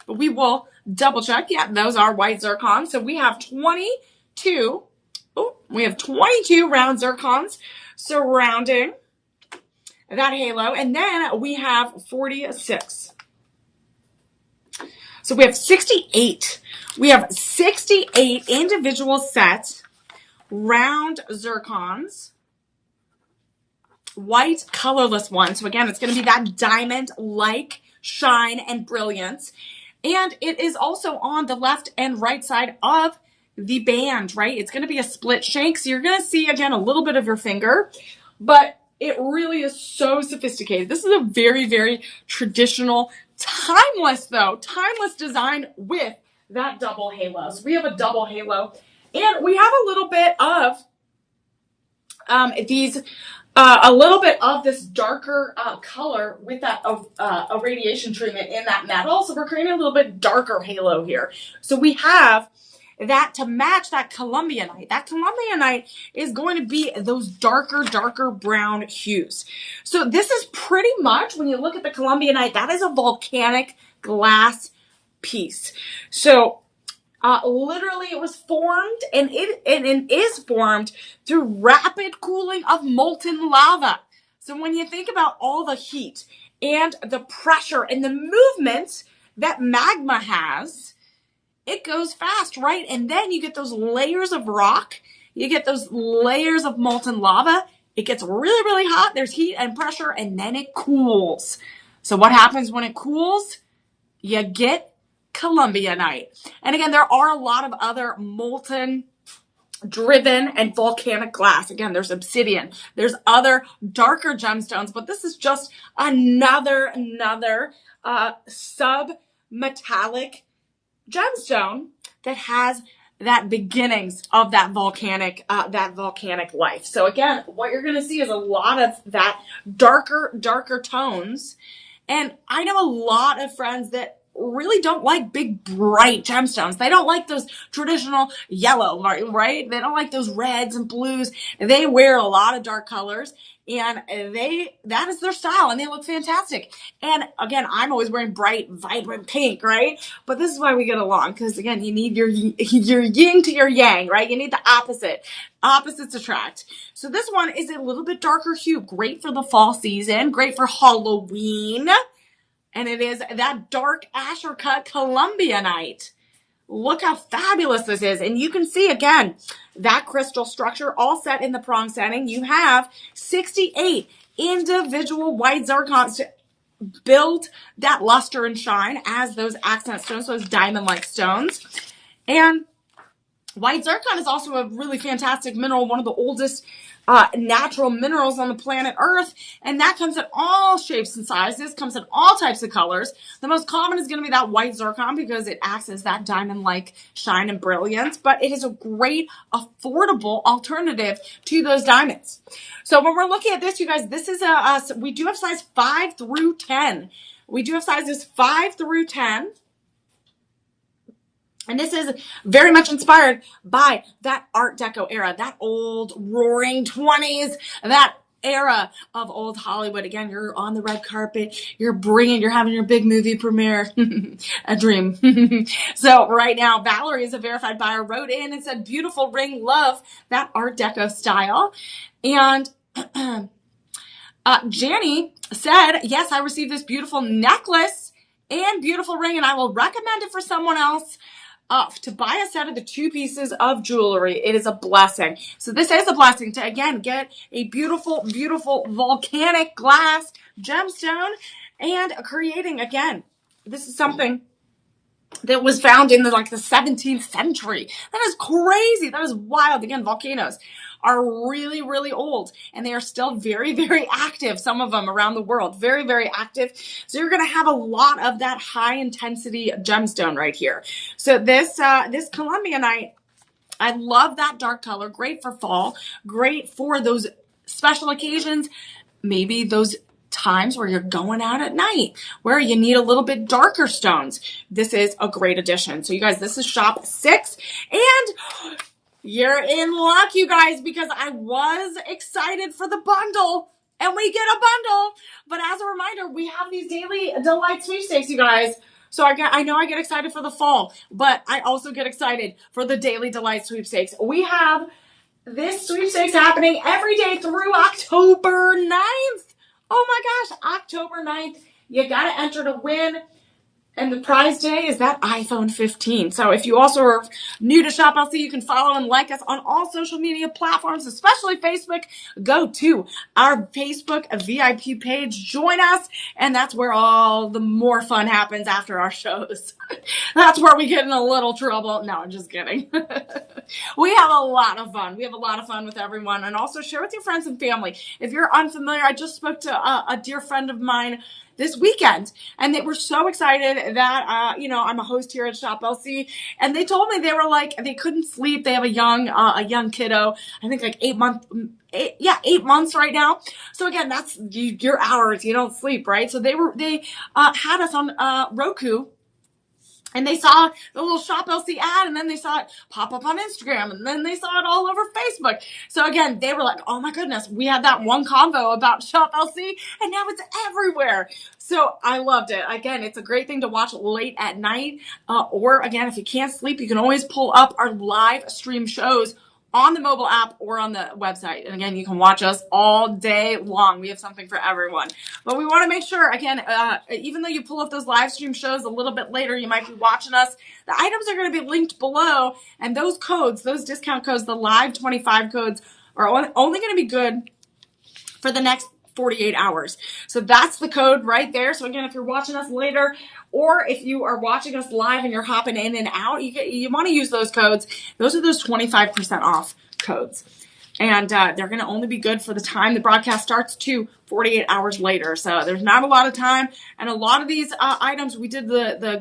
but we will double check. Yeah, those are white zircons. So we have 22 round zircons surrounding that halo. And then we have 46. So we have 68. We have 68 individual set round zircons. White colorless one. So again, it's going to be that diamond-like shine and brilliance. And it is also on the left and right side of the band, right? It's going to be a split shank. So you're going to see, again, a little bit of your finger, but it really is so sophisticated. This is a very, very traditional, timeless design with that double halo. So we have a double halo, and we have a little bit of a little bit of this darker color with that irradiation treatment in that metal. So we're creating a little bit darker halo here. So we have that to match that Columbianite. That Columbianite is going to be those darker brown hues. So this is pretty much, when you look at the Columbianite, that is a volcanic glass piece. So literally, it was formed and it is formed through rapid cooling of molten lava. So when you think about all the heat and the pressure and the movement that magma has, it goes fast, right? And then you get those layers of rock. You get those layers of molten lava. It gets really, really hot. There's heat and pressure, and then it cools. So what happens when it cools? You get Columbianite. And again, there are a lot of other molten driven and volcanic glass. Again, there's obsidian, there's other darker gemstones, but this is just another sub-metallic gemstone that has that beginnings of that volcanic life. So again, what you're going to see is a lot of that darker tones. And I know a lot of friends that really don't like big, bright gemstones. They don't like those traditional yellow, right? They don't like those reds and blues. They wear a lot of dark colors, and that is their style, and they look fantastic. And again, I'm always wearing bright, vibrant pink, right? But this is why we get along, because again, you need your yin to your yang, right? You need the opposite. Opposites attract. So this one is a little bit darker hue, great for the fall season, great for Halloween. And it is that dark Asher cut Columbianite. Look how fabulous this is. And you can see, again, that crystal structure all set in the prong setting. You have 68 individual white zircons to build that luster and shine as those accent stones, those diamond-like stones. And white zircon is also a really fantastic mineral, one of the oldest natural minerals on the planet Earth, and that comes in all shapes and sizes, comes in all types of colors. The most common is going to be that white zircon because it acts as that diamond-like shine and brilliance, but it is a great, affordable alternative to those diamonds. So when we're looking at this, you guys, this is we do have size 5 through 10. We do have sizes 5 through 10. And this is very much inspired by that Art Deco era, that old roaring 20s, that era of old Hollywood. Again, you're on the red carpet, you're having your big movie premiere. A dream. So right now, Valerie is a verified buyer, wrote in and said, beautiful ring, love that Art Deco style. And Janny said, yes, I received this beautiful necklace and beautiful ring, and I will recommend it for someone else. To buy a set of the 2 pieces of jewelry, it is a blessing. So this is a blessing to, again, get a beautiful, beautiful volcanic glass gemstone and creating, again, this is something that was found in the 17th century. That is crazy. That is wild. Again, volcanoes are really, really old, and they are still very, very active. Some of them around the world, very, very active. So you're going to have a lot of that high intensity gemstone right here. So this Columbianite, I love that dark color. Great for fall. Great for those special occasions. Maybe those times where you're going out at night where you need a little bit darker stones. This is a great addition. So you guys, this is shop 6, and you're in luck, you guys, because I was excited for the bundle, and we get a bundle. But as a reminder, we have these daily delight sweepstakes, you guys. So I know I get excited for the fall, but I also get excited for the daily delight sweepstakes. We have this sweepstakes happening every day through October 9th. Oh my gosh, October 9th. You got to enter to win. And the prize today is that iPhone 15. So if you also are new to Shop LC, you can follow and like us on all social media platforms, especially Facebook. Go to our Facebook VIP page, join us, and that's where all the more fun happens after our shows. That's where we get in a little trouble. No, I'm just kidding. We have a lot of fun. We have a lot of fun with everyone, and also share with your friends and family. If you're unfamiliar, I just spoke to a dear friend of mine this weekend, and they were so excited that I'm a host here at Shop LC, and they told me they were like they couldn't sleep. They have a young kiddo, I think like 8 months right now. So again, that's your hours. You don't sleep, right? So they had us on Roku. And they saw the little Shop LC ad, and then they saw it pop up on Instagram, and then they saw it all over Facebook. So again, they were like, oh my goodness, we had that one convo about Shop LC, and now it's everywhere. So I loved it. Again, it's a great thing to watch late at night. Or again, if you can't sleep, you can always pull up our live stream shows on the mobile app or on the website. And again, you can watch us all day long. We have something for everyone. But we want to make sure, again, even though you pull up those live stream shows a little bit later, you might be watching us. The items are going to be linked below. And those codes, those discount codes, the live 25 codes are only going to be good for the next 48 hours. So that's the code right there. So again, if you're watching us later, or if you are watching us live and you're hopping in and out, you want to use those codes. Those are those 25% off codes. And they're going to only be good for the time the broadcast starts to 48 hours later. So there's not a lot of time. And a lot of these items, we did the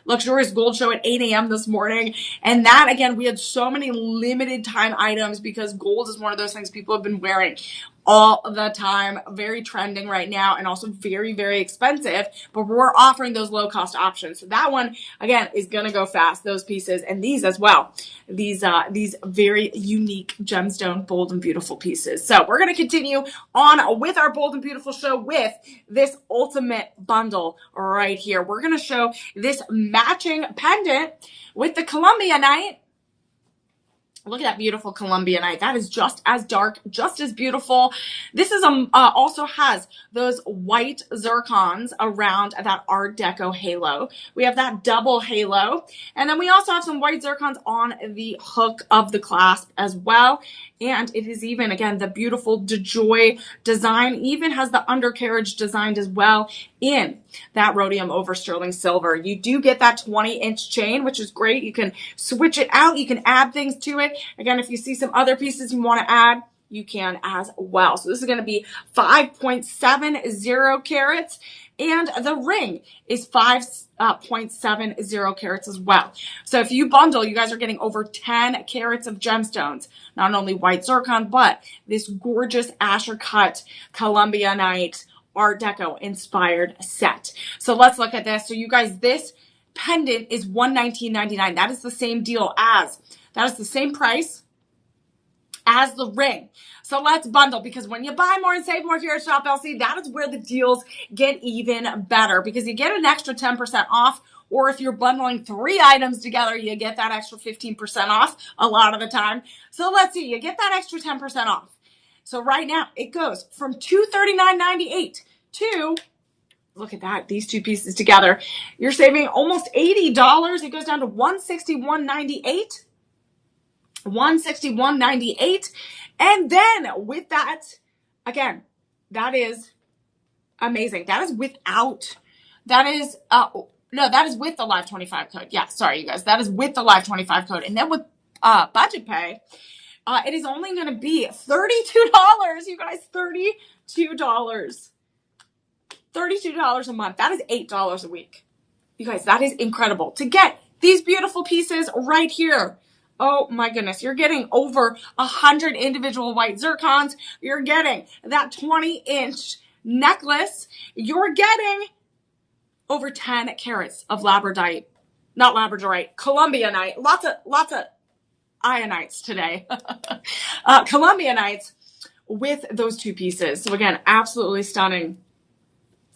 luxurious gold show at 8 a.m. this morning. And that, again, we had so many limited time items because gold is one of those things people have been wearing all the time. Very trending right now, and also very, very expensive, but we're offering those low cost options. So that one, again, is going to go fast, those pieces, and these as well. These very unique gemstone, bold and beautiful pieces. So we're going to continue on with our bold and beautiful show with this ultimate bundle right here. We're going to show this matching pendant with the Columbianite. Look at that beautiful Columbianite. That is just as dark, just as beautiful. This is also has those white zircons around that Art Deco halo. We have that double halo. And then we also have some white zircons on the hook of the clasp as well. And it is even, again, the beautiful DeJoy design, even has the undercarriage designed as well in that rhodium over sterling silver. You do get that 20-inch chain, which is great. You can switch it out. You can add things to it. Again, if you see some other pieces you want to add, you can as well. So this is going to be 5.70 carats. And the ring is 5.70 carats as well. So if you bundle, you guys are getting over 10 carats of gemstones. Not only white zircon, but this gorgeous Asher cut Columbianite Art Deco inspired set. So let's look at this. So you guys, this pendant is $119.99. That is the same deal as, that is the same price as the ring. So let's bundle, because when you buy more and save more here at Shop LC, that is where the deals get even better, because you get an extra 10% off. Or if you're bundling 3 items together, you get that extra 15% off a lot of the time. So let's see, you get that extra 10% off. So right now it goes from $239.98 to, look at that, these two pieces together, you're saving almost $80. It goes down to $161.98. $161.98. And then with that, again, that is amazing. That is without, that is, no, that is with the Live 25 code. Yeah, sorry, you guys. That is with the Live 25 code. And then with budget pay, it is only going to be $32, you guys. $32. $32 a month. That is $8 a week. You guys, that is incredible. To get these beautiful pieces right here. Oh my goodness. You're getting over 100 individual white zircons. You're getting that 20-inch necklace. You're getting over 10 carats of labradorite. Not labradorite, Columbianite. Lots of ionites today. Columbianites with those two pieces. So again, absolutely stunning.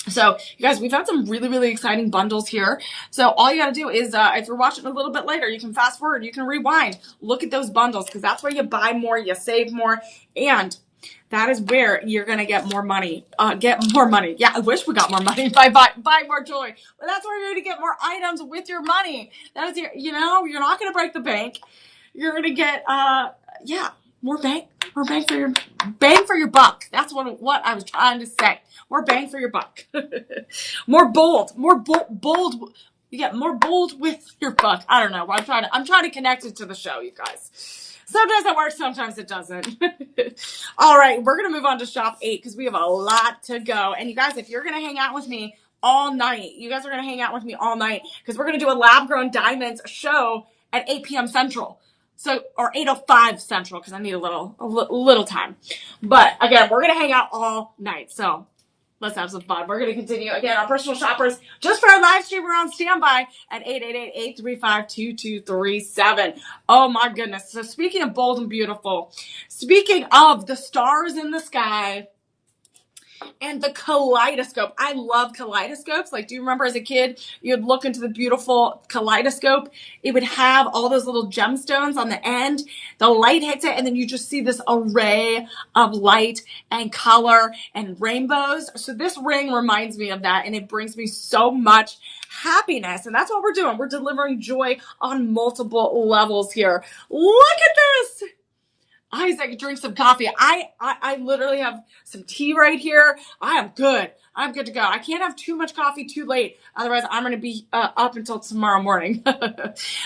So you guys, we've had some really, really exciting bundles here. So all you got to do is, if you're watching a little bit later, you can fast forward, you can rewind, look at those bundles, because that's where you buy more, you save more, and that is where you're going to get more money. Get more money. Yeah, I wish we got more money by buy more jewelry, but that's where you're going to get more items with your money. That is your, you're not going to break the bank. You're going to get, yeah, more bang for your buck. That's what I was trying to say. More bang for your buck. More bold. You get more bold with your buck. I don't know. I'm trying to connect it to the show, you guys. Sometimes it works, sometimes it doesn't. All right, we're going to move on to shop 8 because we have a lot to go. And you guys, if you're going to hang out with me all night, because we're going to do a lab grown diamonds show at 8 p.m. Central. So, or 8:05 Central, because I need a little time. But again, we're going to hang out all night. So let's have some fun. We're going to continue. Again, our personal shoppers, just for our live stream, we're on standby at 888-835-2237. Oh my goodness. So speaking of bold and beautiful, speaking of the stars in the sky, and the kaleidoscope. I love kaleidoscopes. Like, do you remember as a kid, you'd look into the beautiful kaleidoscope? It would have all those little gemstones on the end. The light hits it, and then you just see this array of light and color and rainbows. So this ring reminds me of that, and it brings me so much happiness. And that's what we're doing. We're delivering joy on multiple levels here. Look at this. Isaac, drink some coffee. I literally have some tea right here. I am good. I'm good to go. I can't have too much coffee too late. Otherwise, I'm going to be up until tomorrow morning.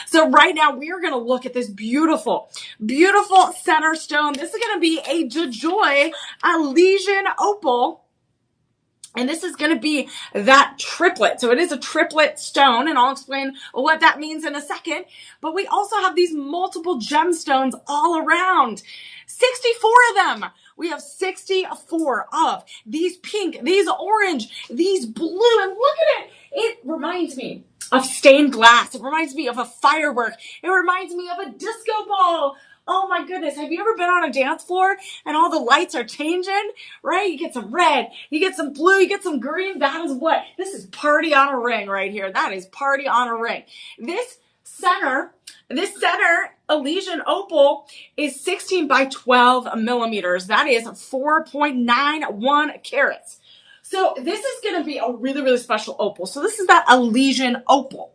So right now, we are going to look at this beautiful, beautiful center stone. This is going to be a DeJoy Elysian opal. And this is going to be that triplet. So it is a triplet stone, and I'll explain what that means in a second. But we also have these multiple gemstones all around. 64 of them. We have 64 of these pink, these orange, these blue. And look at it. It reminds me of stained glass. It reminds me of a firework. It reminds me of a disco ball. Oh my goodness. Have you ever been on a dance floor and all the lights are changing, right? You get some red, you get some blue, you get some green. That is what, this is party on a ring right here. That is party on a ring. This center Elysian opal is 16 by 12 millimeters. That is 4.91 carats. So this is going to be a really, really special opal. So this is that Elysian opal.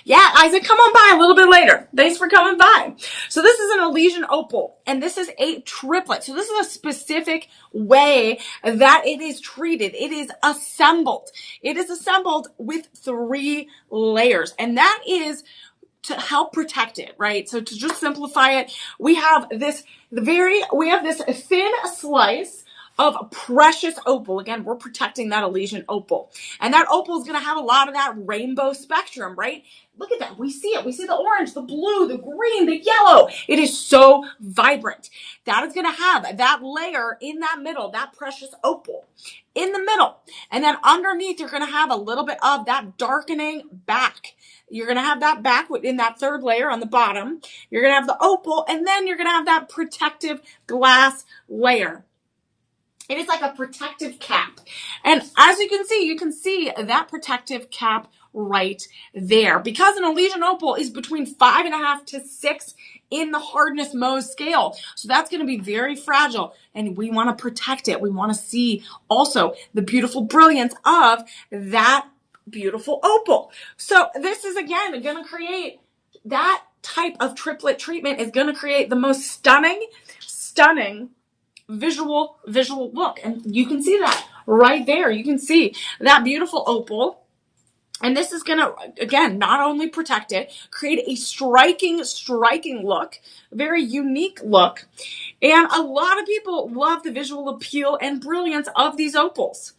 Yeah, Isaac, come on by a little bit later. Thanks for coming by. So this is an Elysian opal, and this is a triplet. So this is a specific way that it is treated. It is assembled. It is assembled with 3 layers, and that is to help protect it, right? So to just simplify it, we have this thin slice of precious opal. Again, we're protecting that Elysian opal. And that opal is going to have a lot of that rainbow spectrum, right? Look at that. We see it. We see the orange, the blue, the green, the yellow. It is so vibrant. That is going to have that layer in that middle, that precious opal in the middle. And then underneath, you're going to have a little bit of that darkening back. You're going to have that back in that 3rd layer on the bottom. You're going to have the opal, and then you're going to have that protective glass layer. It is like a protective cap. And as you can see that protective cap right there. Because an Elysian opal is between 5.5 to 6 in the hardness Mohs scale. So that's going to be very fragile, and we want to protect it. We want to see also the beautiful brilliance of that beautiful opal. So this is, again, going to create that type of triplet treatment is going to create the most stunning visual look. And you can see that right there. You can see that beautiful opal. And this is going to, again, not only protect it, create a striking look, very unique look. And a lot of people love the visual appeal and brilliance of these opals.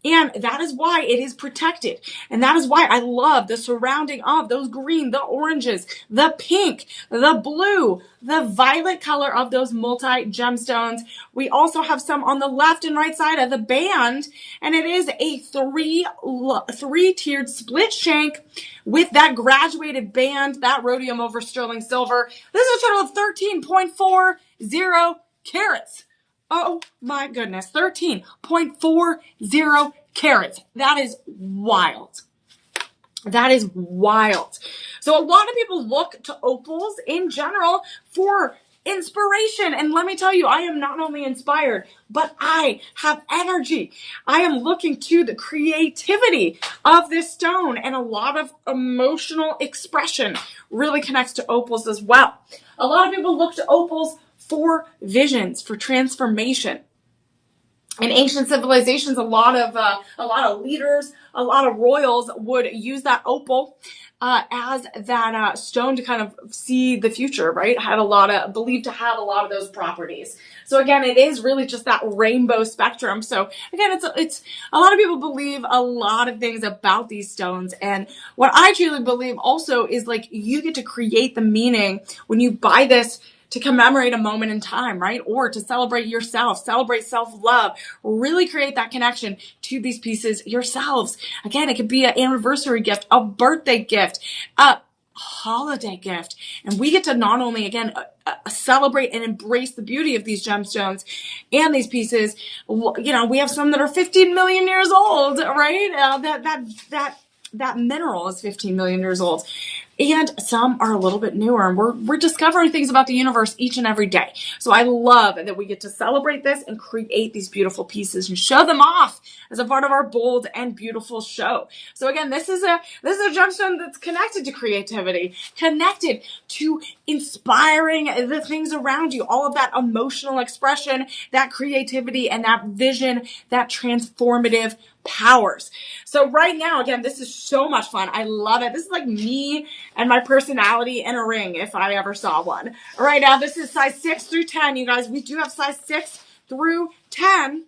And that is why it is protected. And that is why I love the surrounding of those green, the oranges, the pink, the blue, the violet color of those multi-gemstones. We also have some on the left and right side of the band. And it is a three-tiered split shank with that graduated band, that rhodium over sterling silver. This is a total of 13.40 carats. Oh my goodness, 13.40 carats. That is wild. That is wild. So a lot of people look to opals in general for inspiration. And let me tell you, I am not only inspired, but I have energy. I am looking to the creativity of this stone, and a lot of emotional expression really connects to opals as well. A lot of people look to opals for visions, for transformation. In ancient civilizations, a lot of leaders, a lot of royals would use that opal as that stone to kind of see the future, right? Believed to have a lot of those properties. So again, it is really just that rainbow spectrum. So again, it's a lot of people believe a lot of things about these stones. And what I truly believe also is, like, you get to create the meaning when you buy this to commemorate a moment in time, right? Or to celebrate yourself, celebrate self-love, really create that connection to these pieces yourselves. Again, it could be an anniversary gift, a birthday gift, a holiday gift. And we get to not only, again, celebrate and embrace the beauty of these gemstones and these pieces. You know, we have some that are 15 million years old, right? That mineral is 15 million years old. And some are a little bit newer, and we're discovering things about the universe each and every day. So I love that we get to celebrate this and create these beautiful pieces and show them off as a part of our bold and beautiful show. So again, this is a gemstone that's connected to creativity, connected to inspiring the things around you, all of that emotional expression, that creativity, and that vision, that transformative powers. So right now, again, this is so much fun. I love it. This is like me and my personality in a ring, if I ever saw one. All right, now this is size 6 through 10, you guys. We do have size 6 through 10.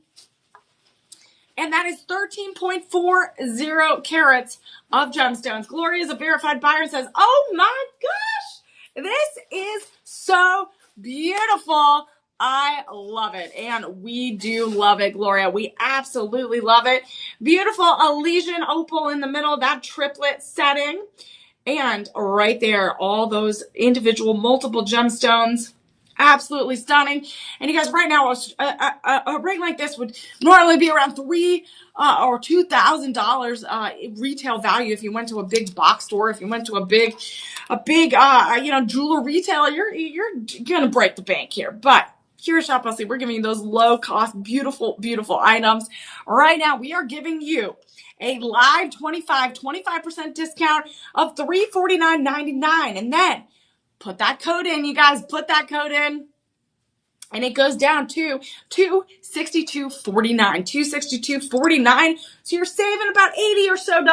And that is 13.40 carats of gemstones. Gloria is a verified buyer and says, oh my gosh, this is so beautiful. I love it. And we do love it, Gloria. We absolutely love it. Beautiful Elysian opal in the middle, that triplet setting. And right there, all those individual multiple gemstones. Absolutely stunning. And you guys, right now, a ring like this would normally be around $3,000 or $2,000 retail value if you went to a big box store. If you went to a big jeweler retailer, you're gonna break the bank here. But here at Shop LC, we're giving you those low cost, beautiful items. Right now, we are giving you a live 25% discount of $349.99, and then put that code in, you guys. Put that code in. And it goes down to $262.49. $262.49. So you're saving about $80 or so.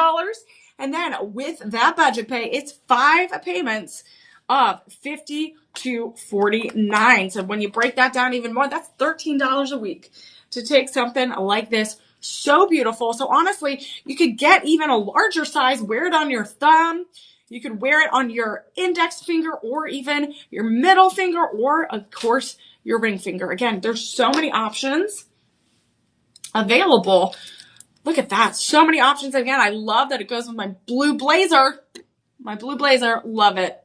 And then with that budget pay, it's 5 payments of $52.49. So when you break that down even more, that's $13 a week to take something like this. So beautiful. So honestly, you could get even a larger size, wear it on your thumb. You could wear it on your index finger or even your middle finger or, of course, your ring finger. Again, there's so many options available. Look at that. So many options. Again, I love that it goes with my blue blazer. My blue blazer. Love it.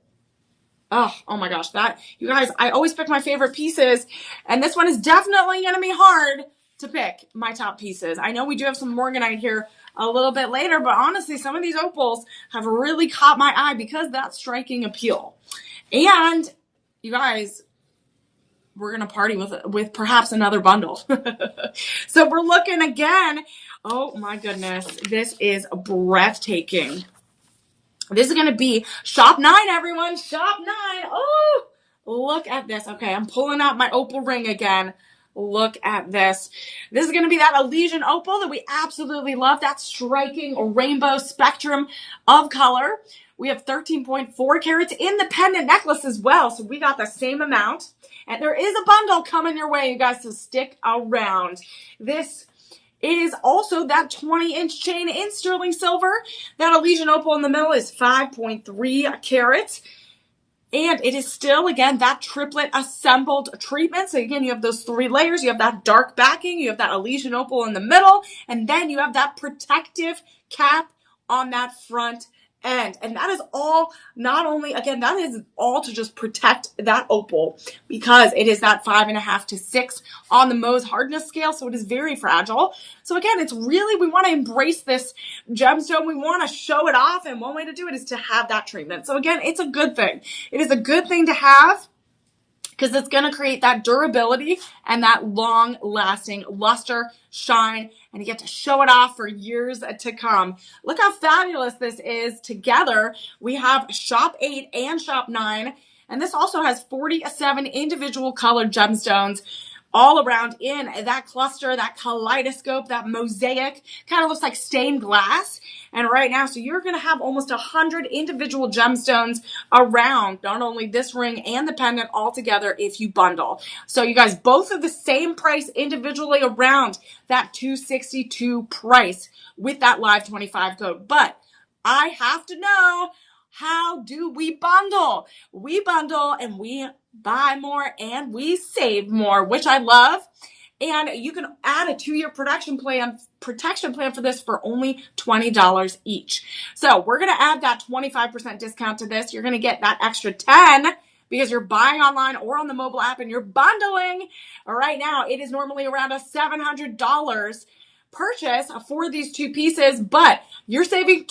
Oh my gosh. That, you guys, I always pick my favorite pieces, and this one is definitely going to be hard to pick my top pieces. I know we do have some morganite here a little bit later. But honestly, some of these opals have really caught my eye because that striking appeal. And you guys, we're going to party with perhaps another bundle. So we're looking again. Oh my goodness. This is breathtaking. This is going to be shop 9, everyone. Shop 9. Oh, look at this. Okay, I'm pulling out my opal ring again. Look at this. This is going to be that Elysian opal that we absolutely love. That striking rainbow spectrum of color. We have 13.4 carats in the pendant necklace as well. So we got the same amount. And there is a bundle coming your way, you guys, so stick around. This is also that 20-inch chain in sterling silver. That Elysian opal in the middle is 5.3 carats. And it is still, again, that triplet assembled treatment. So again, you have those 3 layers. You have that dark backing. You have that Elysian opal in the middle. And then you have that protective cap on that front end. And that is all, not only, again, that is all to just protect that opal because it is that 5.5 to 6 on the Mohs hardness scale. So it is very fragile. So again, it's really, we want to embrace this gemstone. We want to show it off. And one way to do it is to have that treatment. So again, it's a good thing. It is a good thing to have because it's going to create that durability and that long-lasting luster, shine, and you get to show it off for years to come. Look how fabulous this is together. We have Shop 8 and Shop 9, and this also has 47 individual colored gemstones all around in that cluster, that kaleidoscope, that mosaic. Kind of looks like stained glass. And right now, so you're going to have almost 100 individual gemstones around not only this ring and the pendant all together if you bundle. So you guys, both are the same price individually around that $262 price with that live 25 code. But I have to know, how do we bundle? We bundle and we buy more and we save more, which I love. And you can add a 2-year protection plan for this for only $20 each. So we're going to add that 25% discount to this. You're going to get that extra 10 because you're buying online or on the mobile app and you're bundling. Right now, it is normally around a $700 purchase for these 2 pieces, but you're saving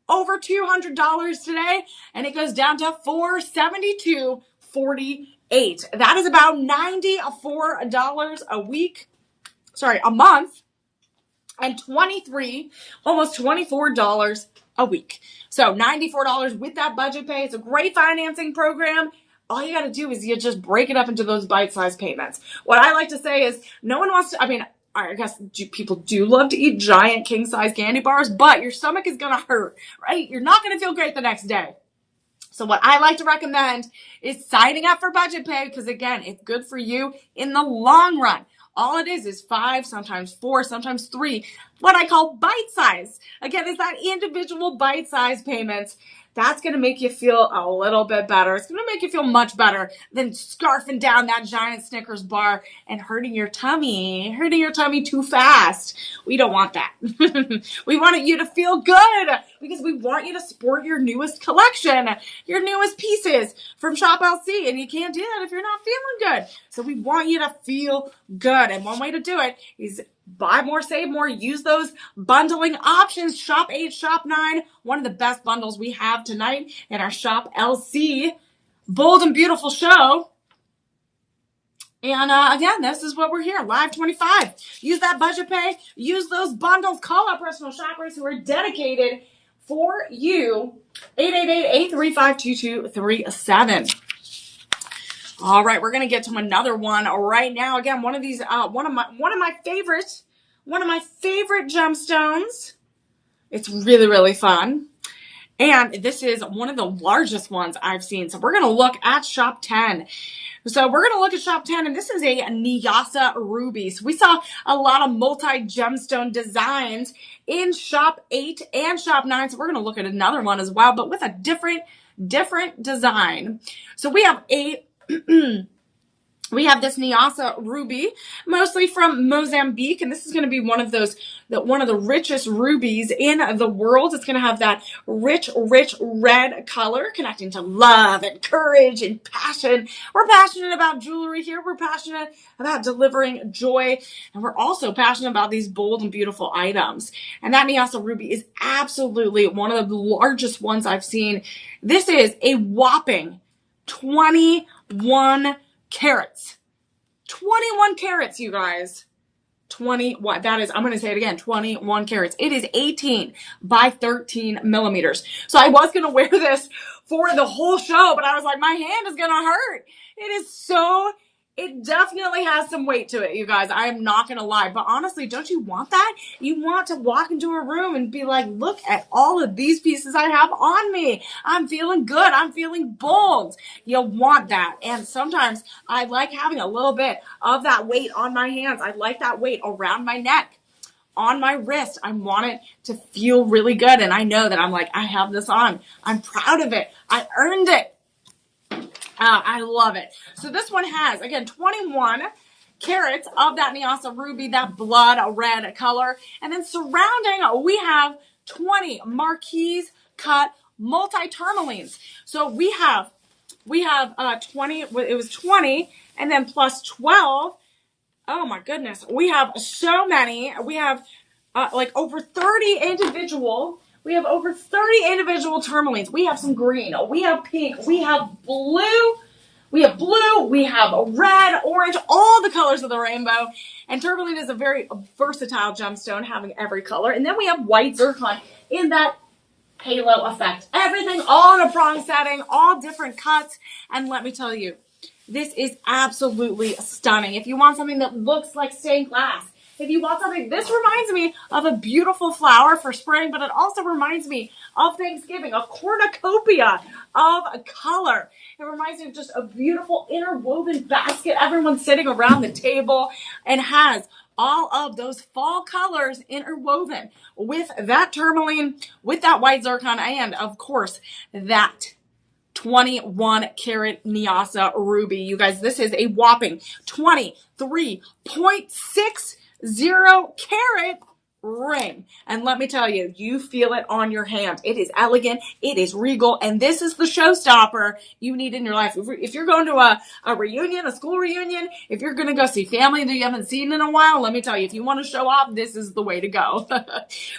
over $200 today, and it goes down to $472.48. That is about $94 a month, and almost $24 a week. So $94 with that budget pay. It's a great financing program. All you got to do is you just break it up into those bite-sized payments. What I like to say is no one wants to, I guess people do love to eat giant king-size candy bars, but your stomach is going to hurt, right? You're not going to feel great the next day. So what I like to recommend is signing up for budget pay because, again, it's good for you in the long run. All it is 5, sometimes 4, sometimes 3, what I call bite size. Again, it's that individual bite size payments. That's going to make you feel a little bit better. It's going to make you feel much better than scarfing down that giant Snickers bar and hurting your tummy too fast. We don't want that. We want you to feel good because we want you to sport your newest collection, your newest pieces from Shop LC. And you can't do that if you're not feeling good. So we want you to feel good. And one way to do it is buy more, save more, use those bundling options. Shop 8, Shop 9, one of the best bundles we have tonight in our Shop LC Bold and Beautiful show. And again, this is what we're here, live 25. Use that budget pay, use those bundles, call our personal shoppers who are dedicated for you, 888-835-2237. All right, we're gonna get to another one right now. Again, one of these, one of my favorite gemstones. It's really, really fun, and this is one of the largest ones I've seen. So we're gonna look at Shop 10. So we're gonna look at Shop 10, and this is a Nyasa ruby. So we saw a lot of multi-gemstone designs in Shop 8 and Shop 9. So we're gonna look at another one as well, but with a different design. So we have We have this Niassa ruby, mostly from Mozambique, and this is going to be one of the richest rubies in the world. It's going to have that rich red color connecting to love and courage and passion. We're passionate about jewelry here. We're passionate about delivering joy, and we're also passionate about these bold and beautiful items. And that Niassa ruby is absolutely one of the largest ones I've seen. This is a whopping 21 carats. 21 carats, you guys. 21, that is, I'm going to say it again, 21 carats. It is 18 by 13 millimeters. So I was going to wear this for the whole show, but I was like, my hand is going to hurt. It definitely has some weight to it, you guys. I am not going to lie. But honestly, don't you want that? You want to walk into a room and be like, look at all of these pieces I have on me. I'm feeling good. I'm feeling bold. You'll want that. And sometimes I like having a little bit of that weight on my hands. I like that weight around my neck, on my wrist. I want it to feel really good. And I know that I'm like, I have this on. I'm proud of it. I earned it. I love it. So this one has, again, 21 carats of that Niassa ruby, that blood red color. And then surrounding, we have 20 marquise cut multi-tourmalines. So we have 20, it was 20, and then plus 12. Oh my goodness. We have so many. We have like over 30 individual. We have over 30 individual tourmalines. We have some green. We have pink. We have blue. We have blue. We have red, orange, all the colors of the rainbow. And tourmaline is a very versatile gemstone, having every color. And then we have white zircon in that halo effect. Everything all in a prong setting, all different cuts. And let me tell you, this is absolutely stunning. If you want something that looks like stained glass, if you want something, this reminds me of a beautiful flower for spring, but it also reminds me of Thanksgiving, a cornucopia of color. It reminds me of just a beautiful interwoven basket. Everyone's sitting around the table and has all of those fall colors interwoven with that tourmaline, with that white zircon, and of course, that 21 karat Niassa ruby. You guys, this is a whopping 23.60 carat ring. And let me tell you, you feel it on your hand. It is elegant. It is regal. And this is the showstopper you need in your life. If you're going to a reunion, a school reunion, if you're going to go see family that you haven't seen in a while, let me tell you, if you want to show off, this is the way to go.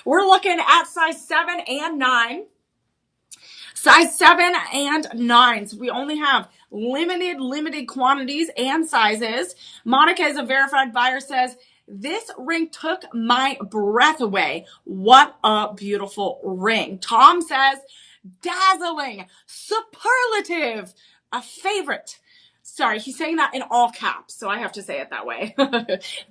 We're looking at size 7 and 9. Size 7 and 9. So we only have limited quantities and sizes. Monica is a verified buyer, says, this ring took my breath away. What a beautiful ring. Tom says, dazzling, superlative, a favorite. Sorry, he's saying that in all caps, so I have to say it that way.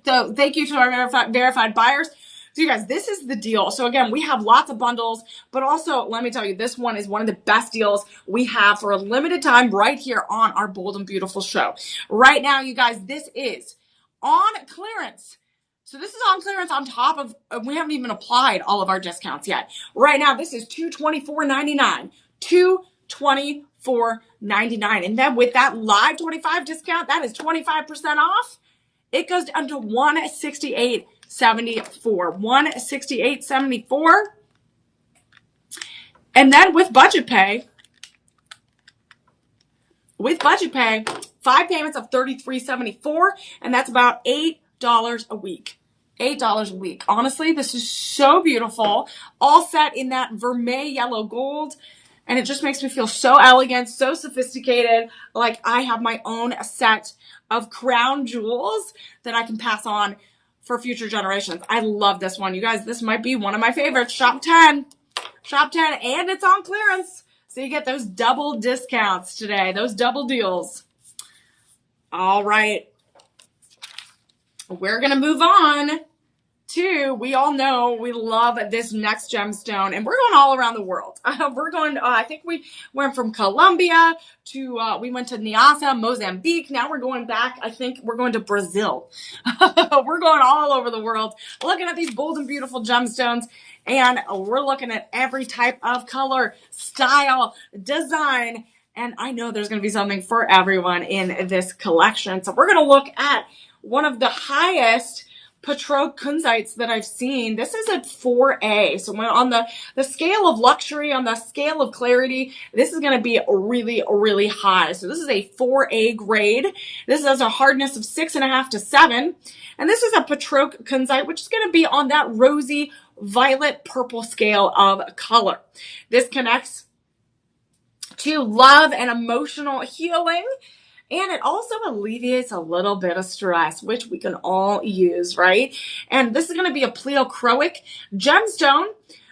So thank you to our verified buyers. So you guys, this is the deal. So again, we have lots of bundles, but also let me tell you, this one is one of the best deals we have for a limited time right here on our Bold and Beautiful show. Right now, you guys, this is on clearance. So this is on clearance on top of, we haven't even applied all of our discounts yet. Right now, this is $224.99. $224.99. And then with that live 25 discount, that is 25% off. It goes down to $168.74. $168.74. And then with budget pay, 5 payments of $33.74, and that's about $8 a week. $8 a week. Honestly, this is so beautiful. All set in that vermeil yellow gold. And it just makes me feel so elegant, so sophisticated. Like I have my own set of crown jewels that I can pass on for future generations. I love this one. You guys, this might be one of my favorites. Shop 10. Shop 10. And it's on clearance. So you get those double discounts today. Those double deals. All right. We're going to move on to, we all know we love this next gemstone, and we're going all around the world. We're going, I think we went from Colombia to, we went to Niassa, Mozambique. Now we're going back. I think we're going to Brazil. We're going all over the world, looking at these bold and beautiful gemstones. And we're looking at every type of color, style, design, And I know there's going to be something for everyone in this collection. So we're going to look at one of the highest Patroque kunzites that I've seen. This is a 4A. So when on the scale of luxury, on the scale of clarity, this is going to be really, really high. So this is a 4A grade. This has a hardness of 6.5 to 7. And this is a Patroque kunzite, which is going to be on that rosy violet purple scale of color. This connects to love and emotional healing. And it also alleviates a little bit of stress, which we can all use, right? And this is going to be a pleochroic gemstone.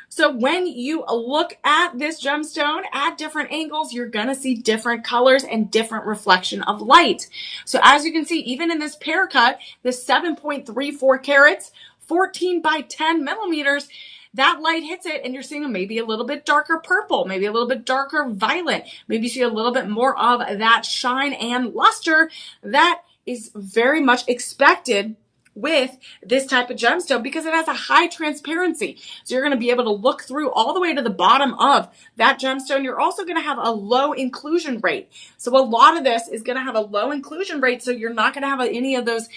So when you look at this gemstone at different angles, you're going to see different colors and different reflection of light. So as you can see, even in this pear cut, this 7.34 carats, 14 by 10 millimeters, that light hits it and you're seeing maybe a little bit darker purple, maybe a little bit darker violet, maybe you see a little bit more of that shine and luster that is very much expected with this type of gemstone because it has a high transparency. So you're going to be able to look through all the way to the bottom of that gemstone. You're also going to have a low inclusion rate. So a lot of this is going to have a low inclusion rate. So you're not going to have any of those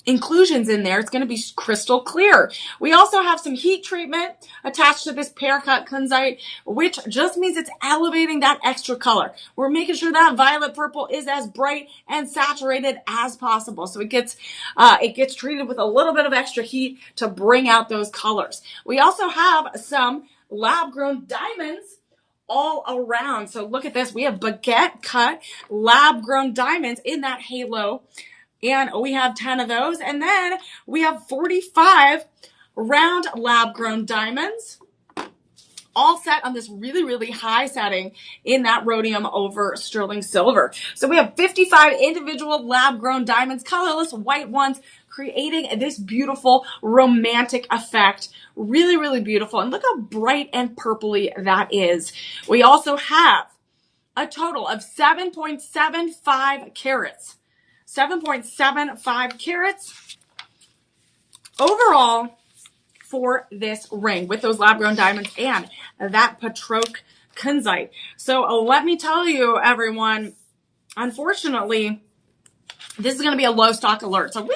inclusions in there. It's going to be crystal clear. We also have some heat treatment attached to this pear cut kunzite, which just means it's elevating that extra color. We're making sure that violet purple is as bright and saturated as possible. So it gets treated with a little bit of extra heat to bring out those colors. We also have some lab grown diamonds all around. So look at this. We have baguette cut lab grown diamonds in that halo. And we have 10 of those. And then we have 45 round lab grown diamonds, all set on this really, really high setting in that rhodium over sterling silver. So we have 55 individual lab grown diamonds, colorless white ones, creating this beautiful romantic effect. Really, really beautiful. And look how bright and purpley that is. We also have a total of 7.75 carats. 7.75 carats overall for this ring with those lab grown diamonds and that Patroque kunzite. So let me tell you, everyone, unfortunately, this is going to be a low stock alert. So,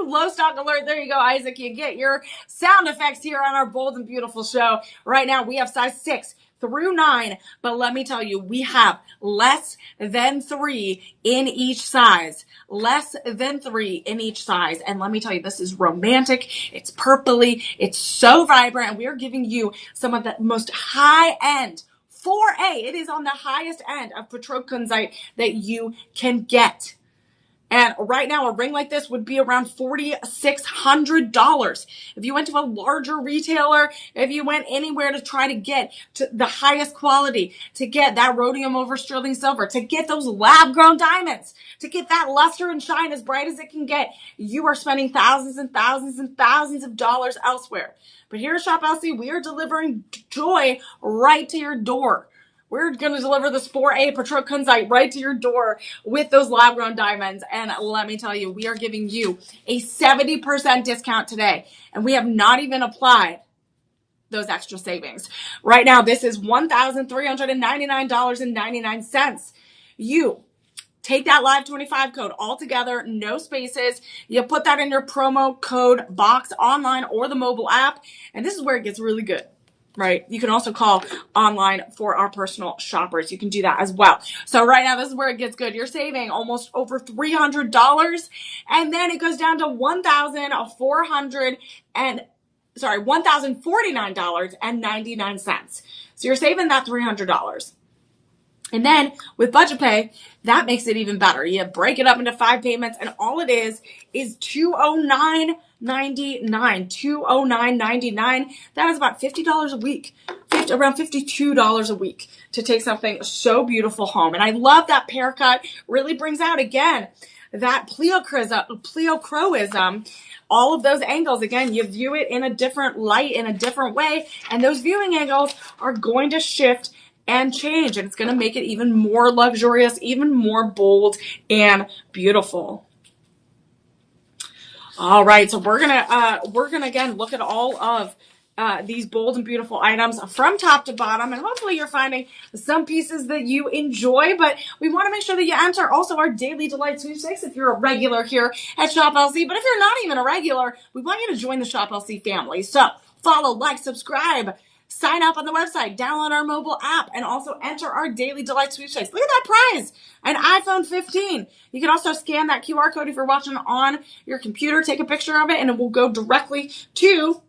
low stock alert. There you go, Isaac. You get your sound effects here on our bold and beautiful show. Right now, we have size 6 through 9, but let me tell you, we have less than 3 in each size. Less than 3 in each size. And let me tell you, this is romantic. It's purpley. It's so vibrant. And we are giving you some of the most high-end 4A. It is on the highest end of Patroque kunzite that you can get. And right now, a ring like this would be around $4,600. If you went to a larger retailer, if you went anywhere to try to get to the highest quality, to get that rhodium over sterling silver, to get those lab-grown diamonds, to get that luster and shine as bright as it can get, you are spending thousands and thousands and thousands of dollars elsewhere. But here at Shop LC, we are delivering joy right to your door. We're going to deliver this 4A Patroque kunzite right to your door with those lab-grown diamonds. And let me tell you, we are giving you a 70% discount today. And we have not even applied those extra savings. Right now, this is $1,399.99. You take that Live 25 code all together, no spaces. You put that in your promo code box online or the mobile app. And this is where it gets really good. Right? You can also call online for our personal shoppers. You can do that as well. So right now, this is where it gets good. You're saving almost over $300, and then it goes down to $1,049.99. So you're saving that $300. And then with budget pay, that makes it even better. You break it up into 5 payments, and all it is $209.99. $209.99. That is about $50 a week, around $52 a week to take something so beautiful home. And I love that pear cut. Really brings out again that pleochroism. All of those angles, again, you view it in a different light, in a different way, and those viewing angles are going to shift and change, and it's going to make it even more luxurious, even more bold and beautiful. All right, so we're gonna again look at all of these bold and beautiful items from top to bottom, and hopefully you're finding some pieces that you enjoy. But we want to make sure that you enter also our Daily Delight sweepstakes if you're a regular here at Shop LC. But if you're not even a regular, we want you to join the Shop LC family. So follow, like, subscribe, sign up on the website, download our mobile app, and also enter our Daily Delight sweepstakes. Look at that prize, an iPhone 15. You can also scan that QR code if you're watching on your computer, take a picture of it, and it will go directly to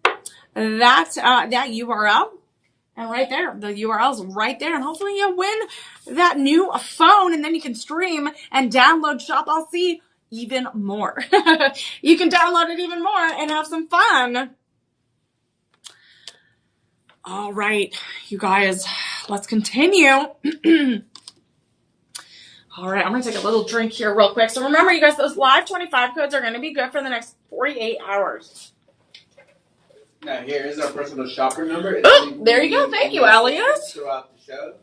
that URL. And right there, the URL is right there. And hopefully you win that new phone, and then you can stream and download Shop LC even more. You can download it even more and have some fun. All right, you guys, let's continue. All right, I'm going to take a little drink here real quick. So remember, you guys, those live 25 codes are going to be good for the next 48 hours. Now, here is our personal shopper number. Oh, there you go. Thank you, Elias. Throughout the show.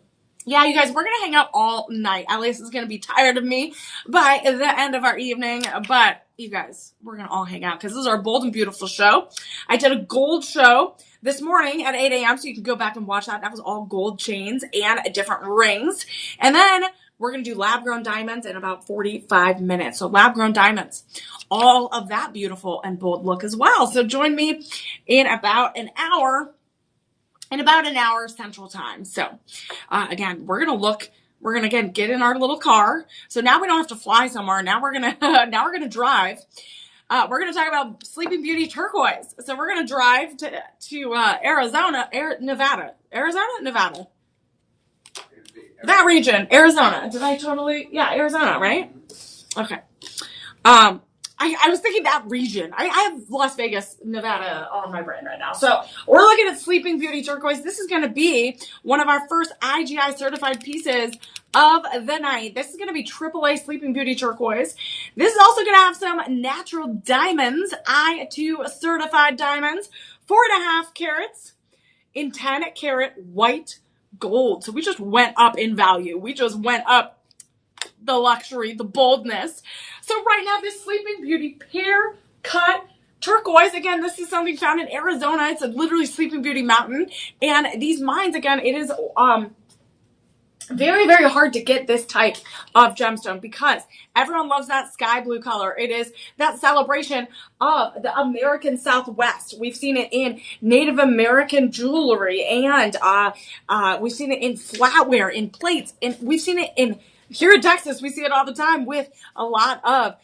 Yeah, you guys, we're going to hang out all night. Elias is going to be tired of me by the end of our evening. But, you guys, we're going to all hang out because this is our bold and beautiful show. I did a gold show this morning at 8 a.m., so you can go back and watch that. That was all gold chains and different rings. And then we're going to do lab-grown diamonds in about 45 minutes. So lab-grown diamonds, all of that beautiful and bold look as well. So join me in about an hour Central Time. So, again, we're going to get in our little car. So now we don't have to fly somewhere. Now we're going to drive. We're going to talk about Sleeping Beauty turquoise. So we're going to drive to Nevada. Nevada. That region, Arizona. Did I totally? Yeah, Arizona, right? Okay. I was thinking that region. I have Las Vegas, Nevada on my brain right now. So we're looking at Sleeping Beauty turquoise. This is going to be one of our first IGI certified pieces of the night. This is going to be AAA Sleeping Beauty turquoise. This is also going to have some natural diamonds, I2 certified diamonds, 4.5 carats in 10 carat white gold. So we just went up in value. We just went up the luxury, the boldness. So right now, this Sleeping Beauty pear cut turquoise, again, this is something found in Arizona. It's a literally Sleeping Beauty mountain. And these mines, again, it is very, very hard to get this type of gemstone because everyone loves that sky blue color. It is that celebration of the American Southwest. We've seen it in Native American jewelry, and we've seen it in flatware, in plates, and we've seen it in here in Texas. We see it all the time with a lot of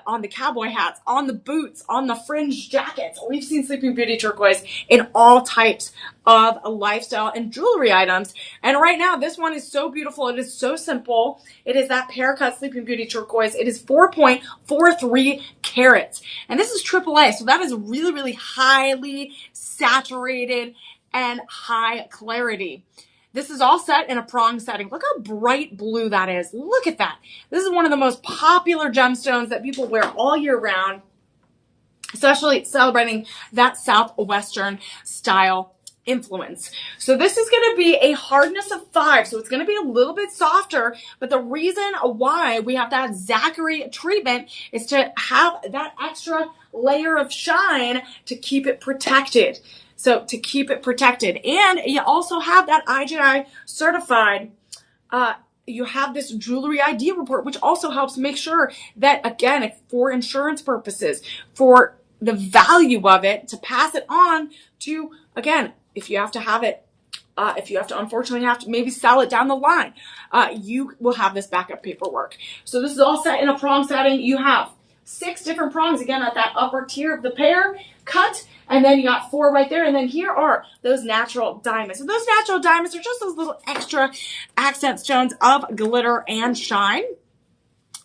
on the cowboy hats, on the boots, on the fringe jackets. We've seen Sleeping Beauty turquoise in all types of lifestyle and jewelry items. And right now, this one is so beautiful. It is so simple. It is that pear cut Sleeping Beauty turquoise. It is 4.43 carats. And this is AAA. So that is really, really highly saturated and high clarity. This is all set in a prong setting. Look how bright blue that is. Look at that. This is one of the most popular gemstones that people wear all year round, especially celebrating that Southwestern style influence. So this is going to be a hardness of 5. So it's going to be a little bit softer. But the reason why we have that Zachary treatment is to have that extra layer of shine to keep it protected. So to keep it protected. And you also have that IGI certified, you have this jewelry ID report, which also helps make sure that, again, for insurance purposes, for the value of it, to pass it on to, again, if you have to have it, if you have to, unfortunately, have to maybe sell it down the line, you will have this backup paperwork. So this is all set in a prong setting. You have 6 different prongs, again, at that upper tier of the pear cut. And then you got 4 right there. And then here are those natural diamonds. And those natural diamonds are just those little extra accent stones of glitter and shine.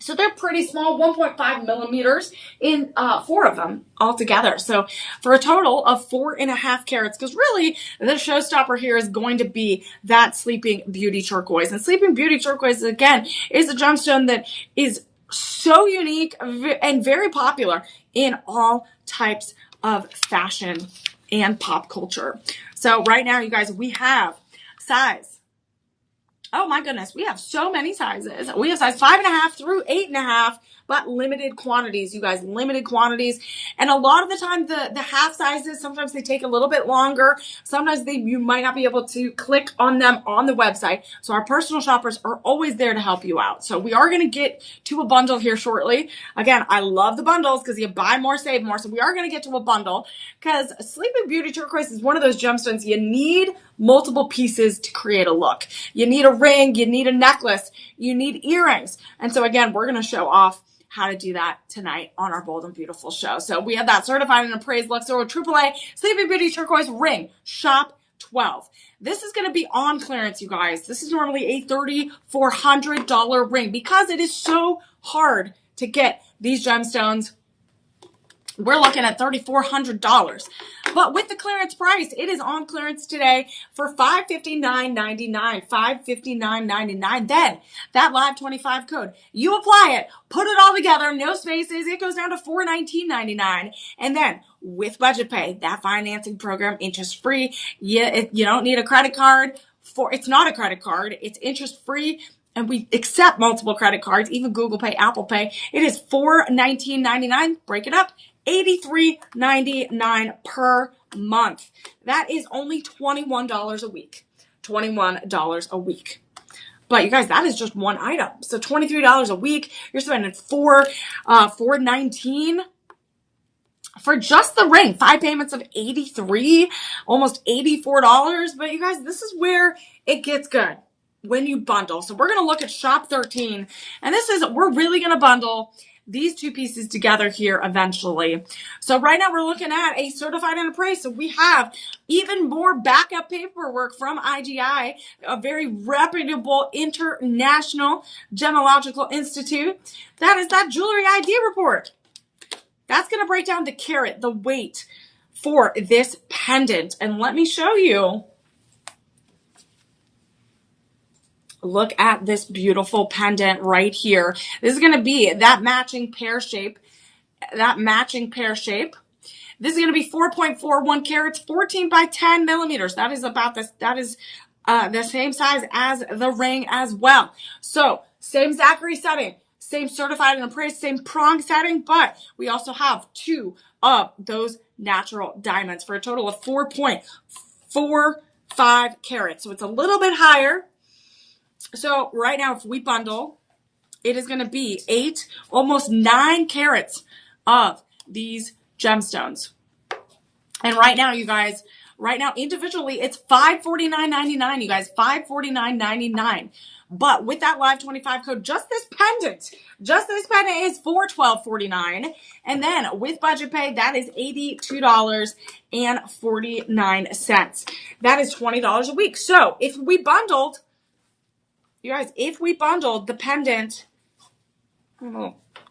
So they're pretty small, 1.5 millimeters in 4 of them altogether. So for a total of 4.5 carats, because really the showstopper here is going to be that Sleeping Beauty turquoise. And Sleeping Beauty turquoise, again, is a gemstone that is so unique and very popular in all types of fashion and pop culture. So right now, you guys, we have size Oh my goodness, we have so many sizes. We have size 5.5 through 8.5, but limited quantities, you guys, limited quantities. And a lot of the time, the half sizes, sometimes they take a little bit longer. Sometimes you might not be able to click on them on the website. So our personal shoppers are always there to help you out. So we are going to get to a bundle here shortly. Again, I love the bundles because you buy more, save more. So we are going to get to a bundle because Sleeping Beauty Turquoise is one of those gemstones you need multiple pieces to create a look. You need a ring, you need a necklace, you need earrings. And so again, we're going to show off how to do that tonight on our Bold and Beautiful show. So we have that certified and appraised Luxor AAA Sleeping Beauty Turquoise ring, shop 12. This is going to be on clearance, you guys. This is normally a $3,400 ring because it is so hard to get these gemstones. We're looking at $3,400. But with the clearance price, it is on clearance today for $559.99. $559.99. Then that live 25 code, you apply it, put it all together, no spaces, it goes down to $419.99. And then with budget pay, that financing program, interest free. You don't need a credit card it's not a credit card, it's interest free. And we accept multiple credit cards, even Google Pay, Apple Pay. It is $419.99. Break it up. $83.99 per month. That is only $21 a week. $21 a week. But you guys, that is just one item. So $23 a week. You're spending $419 for just the ring. 5 payments of $83, almost $84. But you guys, this is where it gets good when you bundle. So we're going to look at shop 13. And we're really going to bundle these two pieces together here eventually. So right now we're looking at a certified and appraised. So we have even more backup paperwork from IGI, a very reputable international gemological institute. That is that jewelry ID report. That's going to break down the carat, the weight for this pendant. And let me show you. Look at this beautiful pendant right here. This is going to be that matching pear shape. This is going to be 4.41 carats, 14 by 10 millimeters. That is about this. That is the same size as the ring as well. So same Zachary setting, same certified and appraised, same prong setting, but we also have 2 of those natural diamonds for a total of 4.45 carats. So it's a little bit higher. So right now, if we bundle, it is going to be 8, almost 9 carats of these gemstones. And right now, you guys, individually, it's $549.99, you guys, $549.99. But with that live 25 code, just this pendant is $412.49. And then with budget pay, that is $82.49. That is $20 a week. So if we bundled, you guys, the pendant,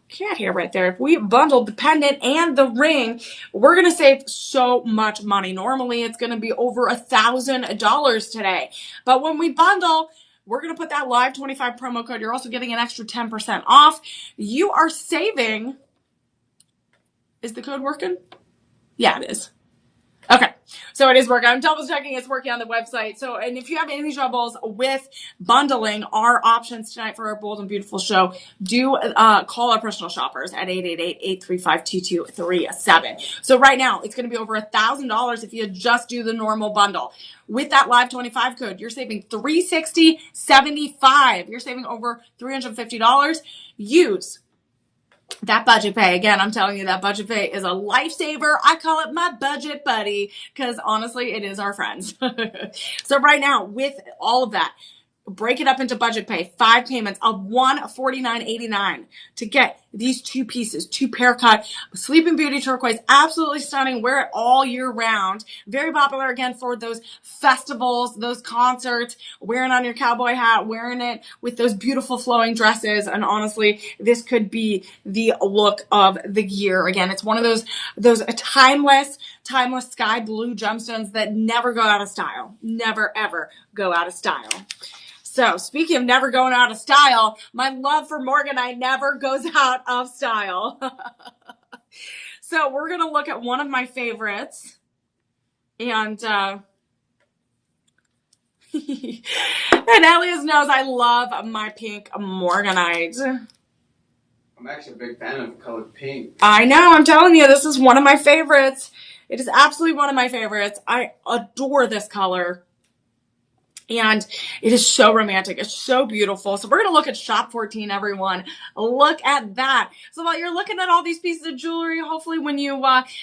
cat hair right there. If we bundled the pendant and the ring, we're going to save so much money. Normally, it's going to be over $1,000 today. But when we bundle, we're going to put that live 25 promo code. You're also getting an extra 10% off. You are saving. Is the code working? Yeah, it is. Okay, so it is working. I'm double checking it's working on the website. So, and if you have any troubles with bundling our options tonight for our Bold and Beautiful show, do call our personal shoppers at 888-835-2237. So right now, it's going to be over $1,000 if you just do the normal bundle. With that live 25 code, you're saving $360.75. You're saving over $350. Use that budget pay. Again, I'm telling you, that budget pay is a lifesaver. I call it my budget buddy because honestly, it is our friends. So right now, with all of that, break it up into budget pay, 5 payments of $149.89 to get these 2 pieces, 2 pair cut Sleeping Beauty Turquoise, absolutely stunning. Wear it all year round. Very popular again for those festivals, those concerts, wearing on your cowboy hat, wearing it with those beautiful flowing dresses. And honestly, this could be the look of the year. Again, it's one of those timeless sky blue gemstones that never go out of style. Never, ever go out of style. So speaking of never going out of style, my love for Morganite never goes out of style. So we're going to look at one of my favorites. And And Elias knows I love my pink morganite. I'm actually a big fan of the color pink. I know, I'm telling you, this is one of my favorites. It is absolutely one of my favorites. I adore this color. And it is so romantic. It's so beautiful. So we're going to look at shop 14, everyone. Look at that. So while you're looking at all these pieces of jewelry, hopefully when you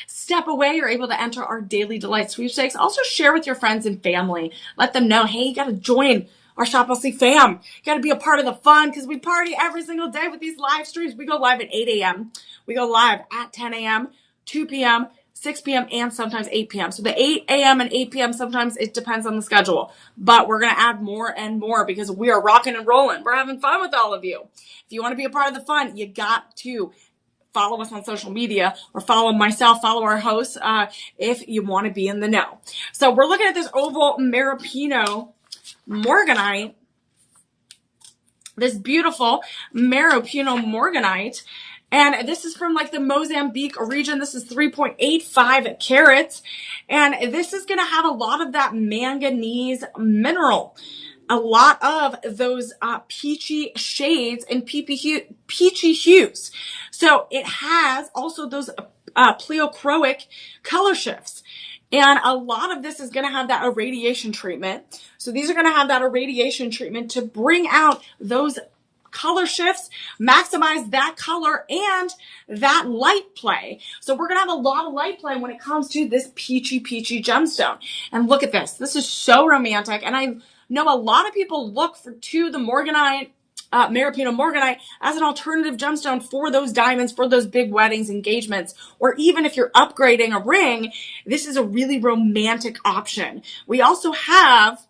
step away, you're able to enter our Daily Delight sweepstakes. Also share with your friends and family. Let them know, hey, you got to join our Shop LC fam. You got to be a part of the fun because we party every single day with these live streams. We go live at 8 a.m. We go live at 10 a.m., 2 p.m., 6 p.m. and sometimes 8 p.m. So the 8 a.m. and 8 p.m. sometimes it depends on the schedule, but we're going to add more and more because we are rocking and rolling. We're having fun with all of you. If you want to be a part of the fun, you got to follow us on social media or follow myself, follow our hosts if you want to be in the know. So we're looking at this oval Maripino morganite. This beautiful Maripino morganite. And this is from like the Mozambique region. This is 3.85 carats. And this is going to have a lot of that manganese mineral. A lot of those peachy shades and peachy hues. So it has also those pleochroic color shifts. And a lot of this is going to have that irradiation treatment. So these are going to have that irradiation treatment to bring out those color shifts, maximize that color and that light play. So we're going to have a lot of light play when it comes to this peachy gemstone. And look at this. This is so romantic. And I know a lot of people look to the morganite, Maripino morganite as an alternative gemstone for those diamonds, for those big weddings, engagements, or even if you're upgrading a ring, this is a really romantic option. We also have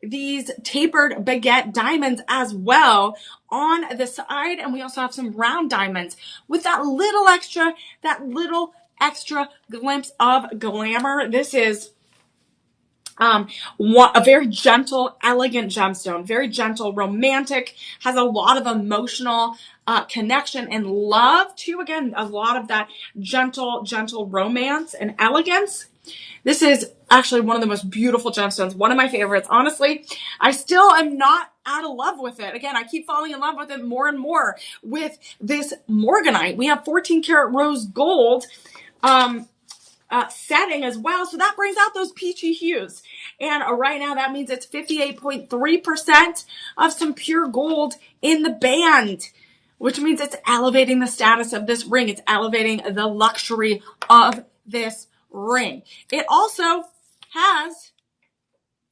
these tapered baguette diamonds as well on the side, and we also have some round diamonds with that little extra glimpse of glamour. This is a very gentle, elegant gemstone, very gentle, romantic, has a lot of emotional connection and love too. Again, a lot of that gentle romance and elegance. This is actually one of the most beautiful gemstones, one of my favorites. Honestly, I still am not out of love with it. Again, I keep falling in love with it more and more with this morganite. We have 14 karat rose gold setting as well. So that brings out those peachy hues. And right now that means it's 58.3% of some pure gold in the band, which means it's elevating the status of this ring. It's elevating the luxury of this ring. It also has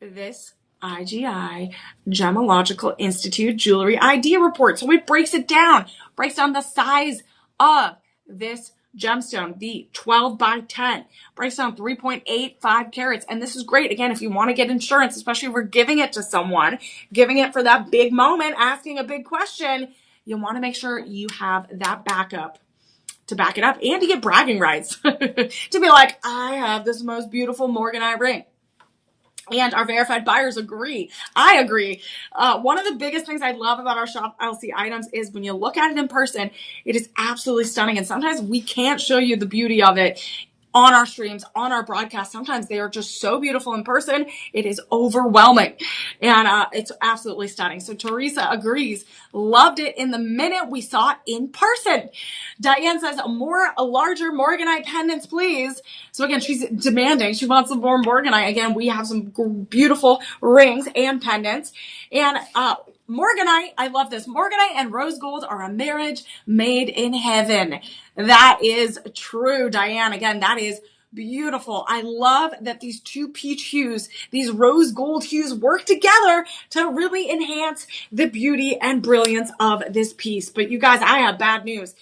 this IGI Gemological Institute Jewelry ID report. So it breaks down the size of this gemstone, the 12 by 10, breaks down 3.85 carats. And this is great. Again, if you want to get insurance, especially if we're giving it to someone, giving it for that big moment, asking a big question, you want to make sure you have that backup to back it up and to get bragging rights to be like, I have this most beautiful morganite ring. And our verified buyers agree. I agree. One of the biggest things I love about our Shop LC items is when you look at it in person, it is absolutely stunning. And sometimes we can't show you the beauty of it on our streams, on our broadcast. Sometimes they are just so beautiful in person. It is overwhelming. And it's absolutely stunning. So Teresa agrees. Loved it in the minute we saw it in person. Diane says, a larger morganite pendants, please. So again, she's demanding. She wants some more morganite. Again, we have some beautiful rings and pendants. And morganite, I love this. Morganite and rose gold are a marriage made in heaven. That is true, Diane. Again, that is beautiful. I love that these two peach hues, these rose gold hues work together to really enhance the beauty and brilliance of this piece. But you guys, I have bad news.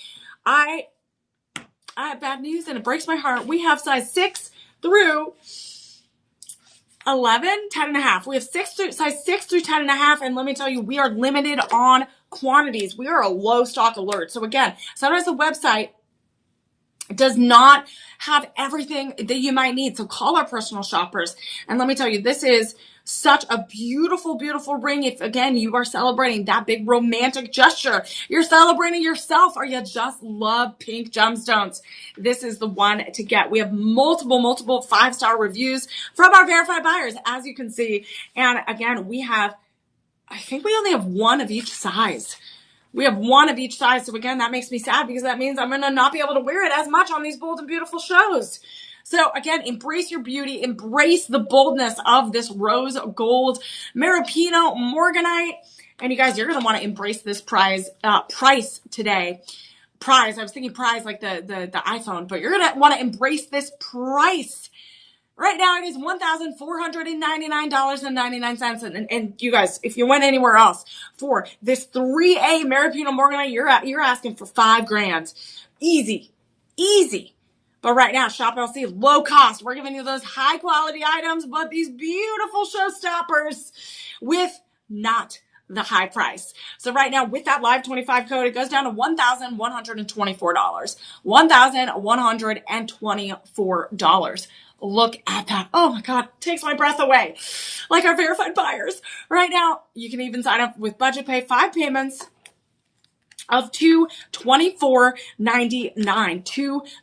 I have bad news and it breaks my heart. We have size 6 through 11, 10 and a half. We have size 6 through 10 and a half. And let me tell you, we are limited on quantities. We are a low stock alert. So again, sometimes the website does not have everything that you might need. So call our personal shoppers. And let me tell you, this is Such a beautiful, beautiful ring. If again, you are celebrating that big romantic gesture, you're celebrating yourself, or you just love pink gemstones, this is the one to get. We have multiple 5-star reviews from our verified buyers, as you can see. And again, I think we only have one of each size. We have one of each size. So again, that makes me sad because that means I'm going to not be able to wear it as much on these bold and beautiful shows. So again, embrace your beauty, embrace the boldness of this rose gold Maripino Morganite. And you guys, you're going to want to embrace this price today. I was thinking prize like the iPhone, but you're going to want to embrace this price. Right now, it is $1,499.99. And you guys, if you went anywhere else for this 3A Maripino Morganite, you're asking for $5,000. Easy. But right now, Shop LC, low cost. We're giving you those high quality items, but these beautiful showstoppers with not the high price. So right now, with that Live 25 code, it goes down to $1,124. $1,124. Look at that. Oh my God, takes my breath away. Like our verified buyers. Right now, you can even sign up with budget pay, 5 payments of $224.99.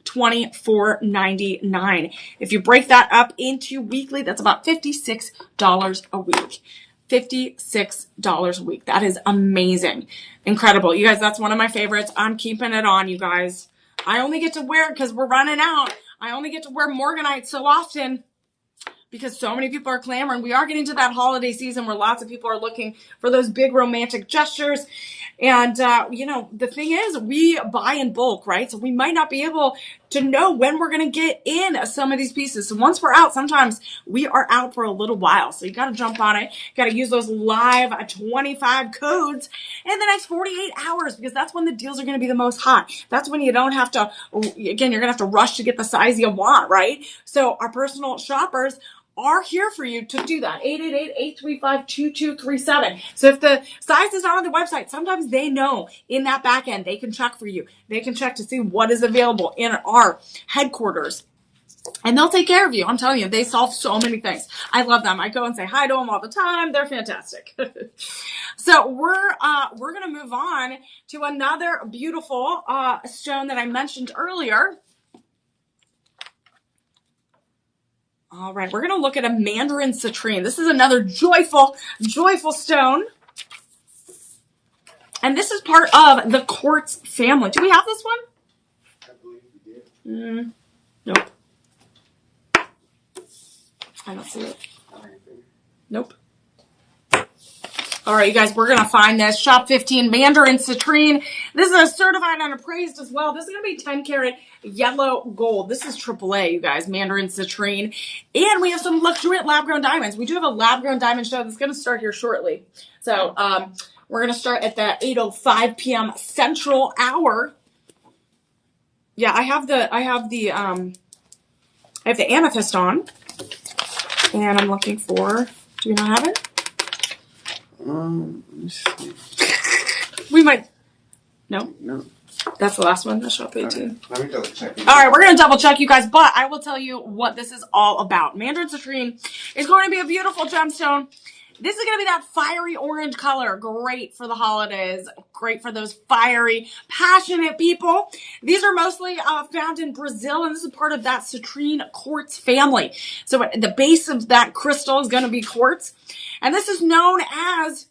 $224.99. If you break that up into weekly, that's about $56 a week. $56 a week. That is amazing. Incredible. You guys, that's one of my favorites. I'm keeping it on, you guys. I only get to wear it because we're running out. I only get to wear Morganite so often because so many people are clamoring. We are getting to that holiday season where lots of people are looking for those big romantic gestures. And, the thing is, we buy in bulk, right? So we might not be able to know when we're going to get in some of these pieces. So once we're out, sometimes we are out for a little while. So you got to jump on it. Got to use those live 25 codes in the next 48 hours because that's when the deals are going to be the most hot. That's when you don't have to, again, you're going to have to rush to get the size you want, right? So our personal shoppers are here for you to do that. 888-835-2237. So if the size is not on the website, sometimes they know in that back end, they can check for you. They can check to see what is available in our headquarters. And they'll take care of you. I'm telling you, they solve so many things. I love them. I go and say hi to them all the time. They're fantastic. So we're going to move on to another beautiful stone that I mentioned earlier. All right, we're going to look at a mandarin citrine. This is another joyful stone. And this is part of the quartz family. Do we have this one? I believe we did. Nope. I don't see it. Nope. All right, you guys, we're going to find this. Shop 15 Mandarin Citrine. This is a certified and appraised as well. This is going to be 10 karat yellow gold. This is AAA, you guys, Mandarin Citrine. And we have some luxuriant lab-grown diamonds. We do have a lab-grown diamond show that's going to start here shortly. So we're going to start at the 8:05 p.m. Central Hour. Yeah, I have the amethyst on. And I'm looking for, do we not have it? Let me see. We might. No. That's the last one. That's shop 18. Right. Let me double check. All right, we're going to double check, you guys, but I will tell you what this is all about. Mandarin citrine is going to be a beautiful gemstone. This is going to be that fiery orange color. Great for the holidays. Great for those fiery, passionate people. These are mostly found in Brazil, and this is part of that citrine quartz family. So at the base of that crystal is going to be quartz. And this is known as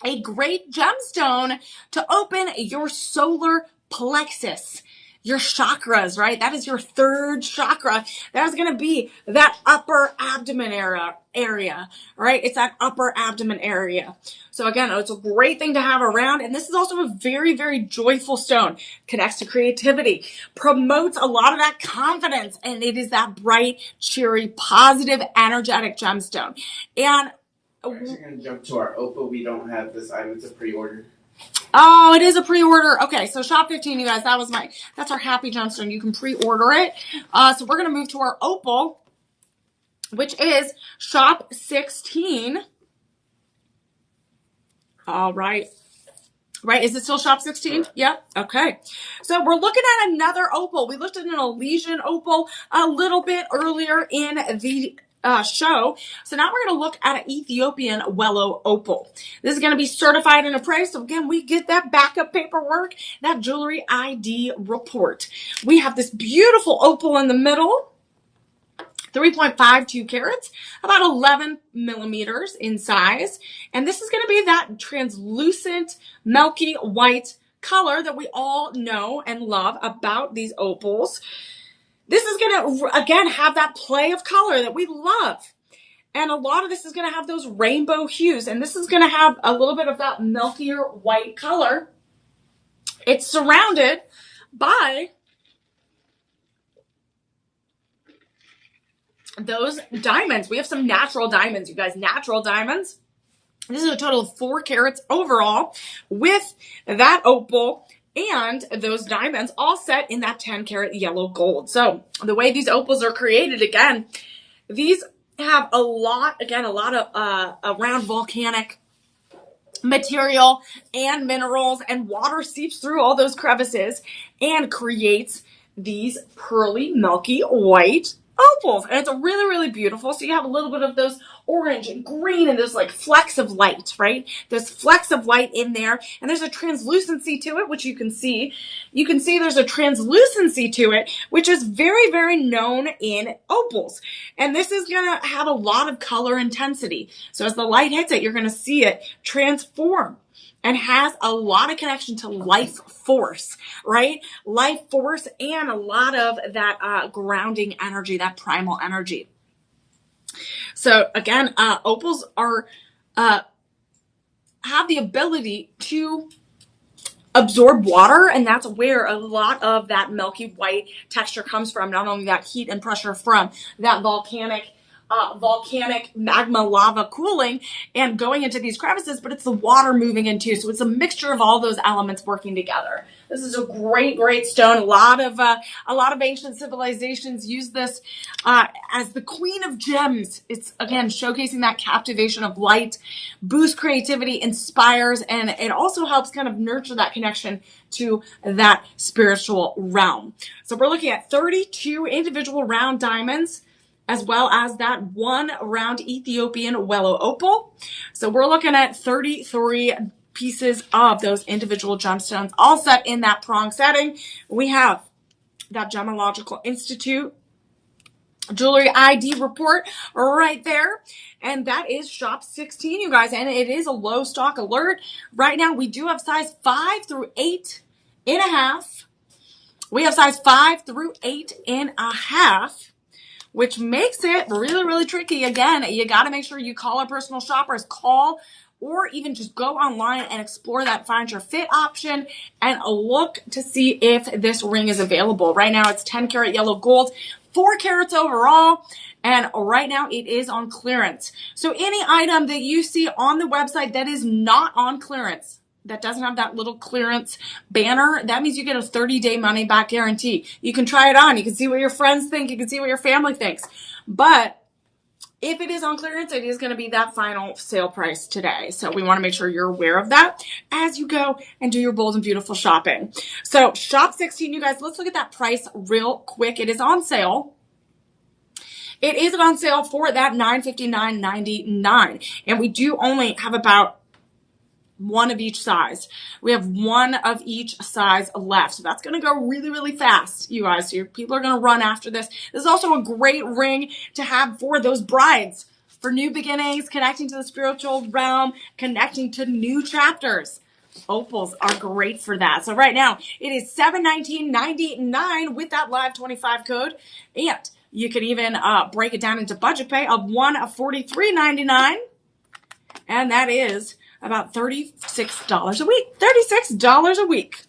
a great gemstone to open your solar plexus, your chakras, right? That is your third chakra. That is going to be that upper abdomen area, right? It's that upper abdomen area. So again, it's a great thing to have around. And this is also a very, very joyful stone. Connects to creativity, promotes a lot of that confidence. And it is that bright, cheery, positive, energetic gemstone. And we're actually going to jump to our opal. We don't have this item. It's a pre-order. Oh, it is a pre-order. Okay, so shop 15, you guys, that's our happy gemstone. You can pre-order it. So we're going to move to our opal, which is shop 16. All right. Right, is it still shop 16? Right. Yep. Okay. So we're looking at another opal. We looked at an Elysian opal a little bit earlier in the show. So now we're going to look at an Ethiopian Wello opal. This is going to be certified and appraised. So again, we get that backup paperwork, that jewelry ID report. We have this beautiful opal in the middle. 3.52 carats, about 11 millimeters in size. And this is going to be that translucent, milky white color that we all know and love about these opals. This is going to, again, have that play of color that we love. And a lot of this is going to have those rainbow hues. And this is going to have a little bit of that milkier white color. It's surrounded by those diamonds. We have some natural diamonds, you guys, natural diamonds. This is a total of 4 carats overall with that opal and those diamonds all set in that 10 karat yellow gold. So the way these opals are created, again, these have a lot of around volcanic material and minerals, and water seeps through all those crevices and creates these pearly, milky white opals. And it's really, really beautiful. So you have a little bit of those orange and green and those like flecks of light, right? There's flecks of light in there, and there's a translucency to it, which you can see. You can see there's a translucency to it, which is very, very known in opals. And this is going to have a lot of color intensity. So as the light hits it, you're going to see it transform. And has a lot of connection to life force, right? Life force and a lot of that grounding energy, that primal energy. So again, opals are have the ability to absorb water, and that's where a lot of that milky white texture comes from. Not only that heat and pressure from that volcanic magma lava cooling and going into these crevices, but it's the water moving in too. So it's a mixture of all those elements working together. This is a great, great stone. A lot of ancient civilizations use this as the queen of gems. It's again showcasing that captivation of light, boosts creativity, inspires, and it also helps kind of nurture that connection to that spiritual realm. So we're looking at 32 individual round diamonds, as well as that 1 round Ethiopian Wello opal. So we're looking at 33 pieces of those individual gemstones, all set in that prong setting. We have that Gemological Institute jewelry ID report right there. And that is shop 16, you guys. And it is a low stock alert. Right now, we do have size 5 through 8.5. We have size 5 through 8.5. Which makes it really, really tricky. Again, you got to make sure you call our personal shoppers, call, or even just go online and explore that find your fit option and look to see if this ring is available. Right now, it's 10 karat yellow gold, 4 carats overall, and right now it is on clearance. So any item that you see on the website that is not on clearance, that doesn't have that little clearance banner, that means you get a 30-day money back guarantee. You can try it on. You can see what your friends think. You can see what your family thinks. But if it is on clearance, it is going to be that final sale price today. So we want to make sure you're aware of that as you go and do your bold and beautiful shopping. So shop 16, you guys, let's look at that price real quick. It is on sale. It is on sale for that $959.99. And we do only have about 1 of each size. We have 1 of each size left. So that's going to go really, really fast, you guys. So people are going to run after this. This is also a great ring to have for those brides, for new beginnings, connecting to the spiritual realm, connecting to new chapters. Opals are great for that. So right now it is $719.99 with that live 25 code. And you can even break it down into budget pay of $143.99. And that is about $36 a week. $36 a week.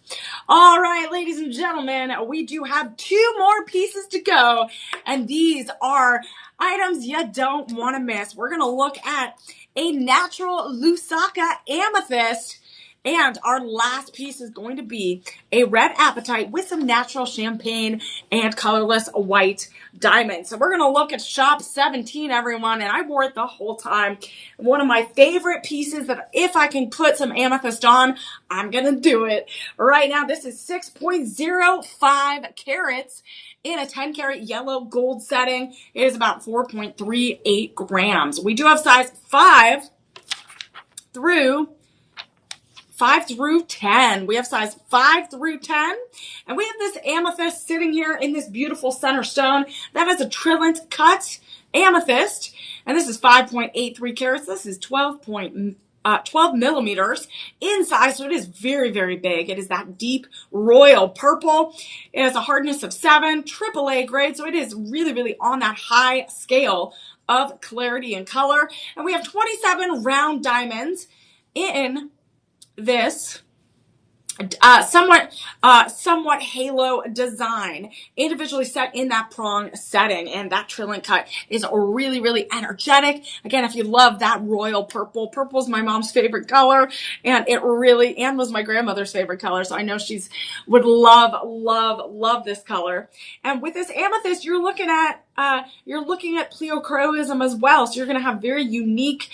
All right, ladies and gentlemen, we do have 2 more pieces to go. And these are items you don't want to miss. We're going to look at a natural Lusaka amethyst And our last piece is going to be a red apatite with some natural champagne and colorless white diamonds. So we're going to look at shop 17, everyone, and I wore it the whole time. One of my favorite pieces that if I can put some amethyst on, I'm going to do it. Right now, this is 6.05 carats in a 10 karat yellow gold setting. It is about 4.38 grams. We do have size 5 through 10. We have size 5 through 10. And we have this amethyst sitting here in this beautiful center stone. That is a trillant cut amethyst. And this is 5.83 carats. This is 12 millimeters in size. So it is very, very big. It is that deep royal purple. It has a hardness of 7, AAA grade. So it is really, really on that high scale of clarity and color. And we have 27 round diamonds in this somewhat halo design, individually set in that prong setting, and that trillant cut is really, really energetic. Again, if you love that royal purple, purple is my mom's favorite color, and was my grandmother's favorite color, so I know she's would love this color. And with this amethyst, you're looking at pleochroism as well, so you're going to have very unique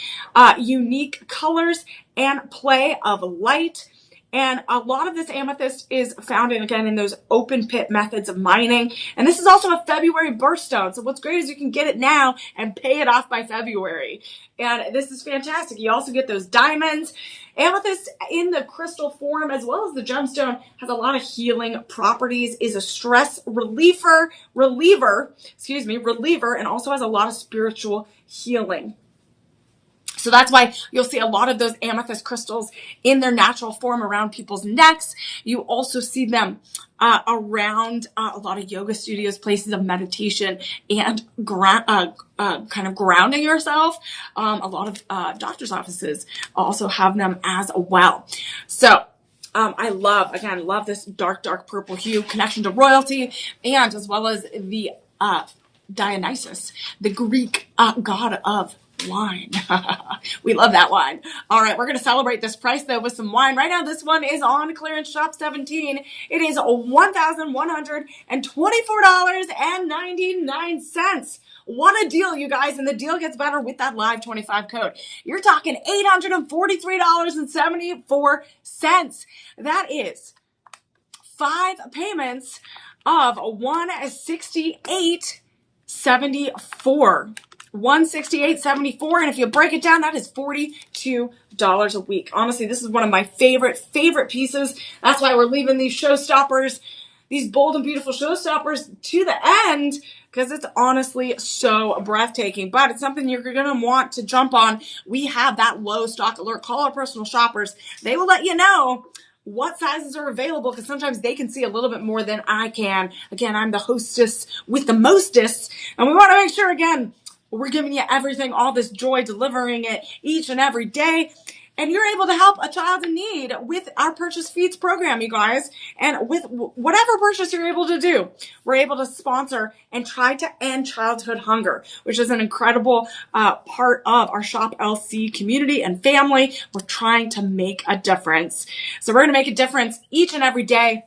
colors and play of light. And a lot of this amethyst is found in those open pit methods of mining. And this is also a February birthstone. So what's great is you can get it now and pay it off by February. And this is fantastic. You also get those diamonds. Amethyst in the crystal form as well as the gemstone has a lot of healing properties, is a stress reliever, and also has a lot of spiritual healing. So that's why you'll see a lot of those amethyst crystals in their natural form around people's necks. You also see them around a lot of yoga studios, places of meditation, and kind of grounding yourself. A lot of doctor's offices also have them as well. So I love this dark purple hue, connection to royalty, and as well as the Dionysus, the Greek god of wine. We love that wine. All right, we're going to celebrate this price though with some wine. Right now, this one is on clearance shop 17. It is $1,124.99. What a deal, you guys. And the deal gets better with that live 25 code. You're talking $843.74. That is 5 payments of $168.74. $168.74, and if you break it down, that is $42 a week. Honestly, this is one of my favorite pieces. That's why we're leaving these showstoppers, these bold and beautiful showstoppers, to the end, because it's honestly so breathtaking. But it's something you're going to want to jump on. We have that low stock alert. Call our personal shoppers. They will let you know what sizes are available, because sometimes they can see a little bit more than I can. Again, I'm the hostess with the mostest, and we want to make sure, again, we're giving you everything, all this joy, delivering it each and every day. And you're able to help a child in need with our Purchase Feeds program, you guys. And with whatever purchase you're able to do, we're able to sponsor and try to end childhood hunger, which is an incredible part of our Shop LC community and family. We're trying to make a difference. So we're going to make a difference each and every day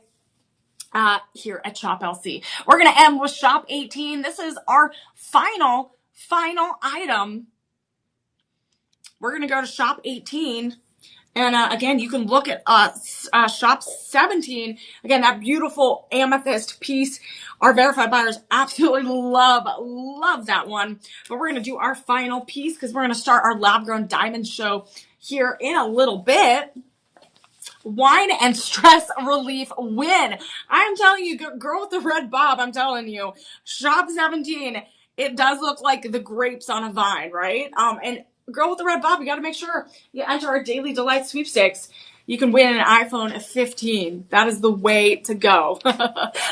here at Shop LC. We're going to end with Shop 18. This is our final item. We're going to go to Shop 18. And again, you can look at Shop 17. Again, that beautiful amethyst piece. Our verified buyers absolutely love that one. But we're going to do our final piece because we're going to start our lab-grown diamond show here in a little bit. Wine and stress relief win. I'm telling you, girl with the red bob, I'm telling you, Shop 17, it does look like the grapes on a vine, right? And girl with the red bob, you got to make sure you enter our Daily Delight sweepstakes. You can win an iPhone 15. That is the way to go.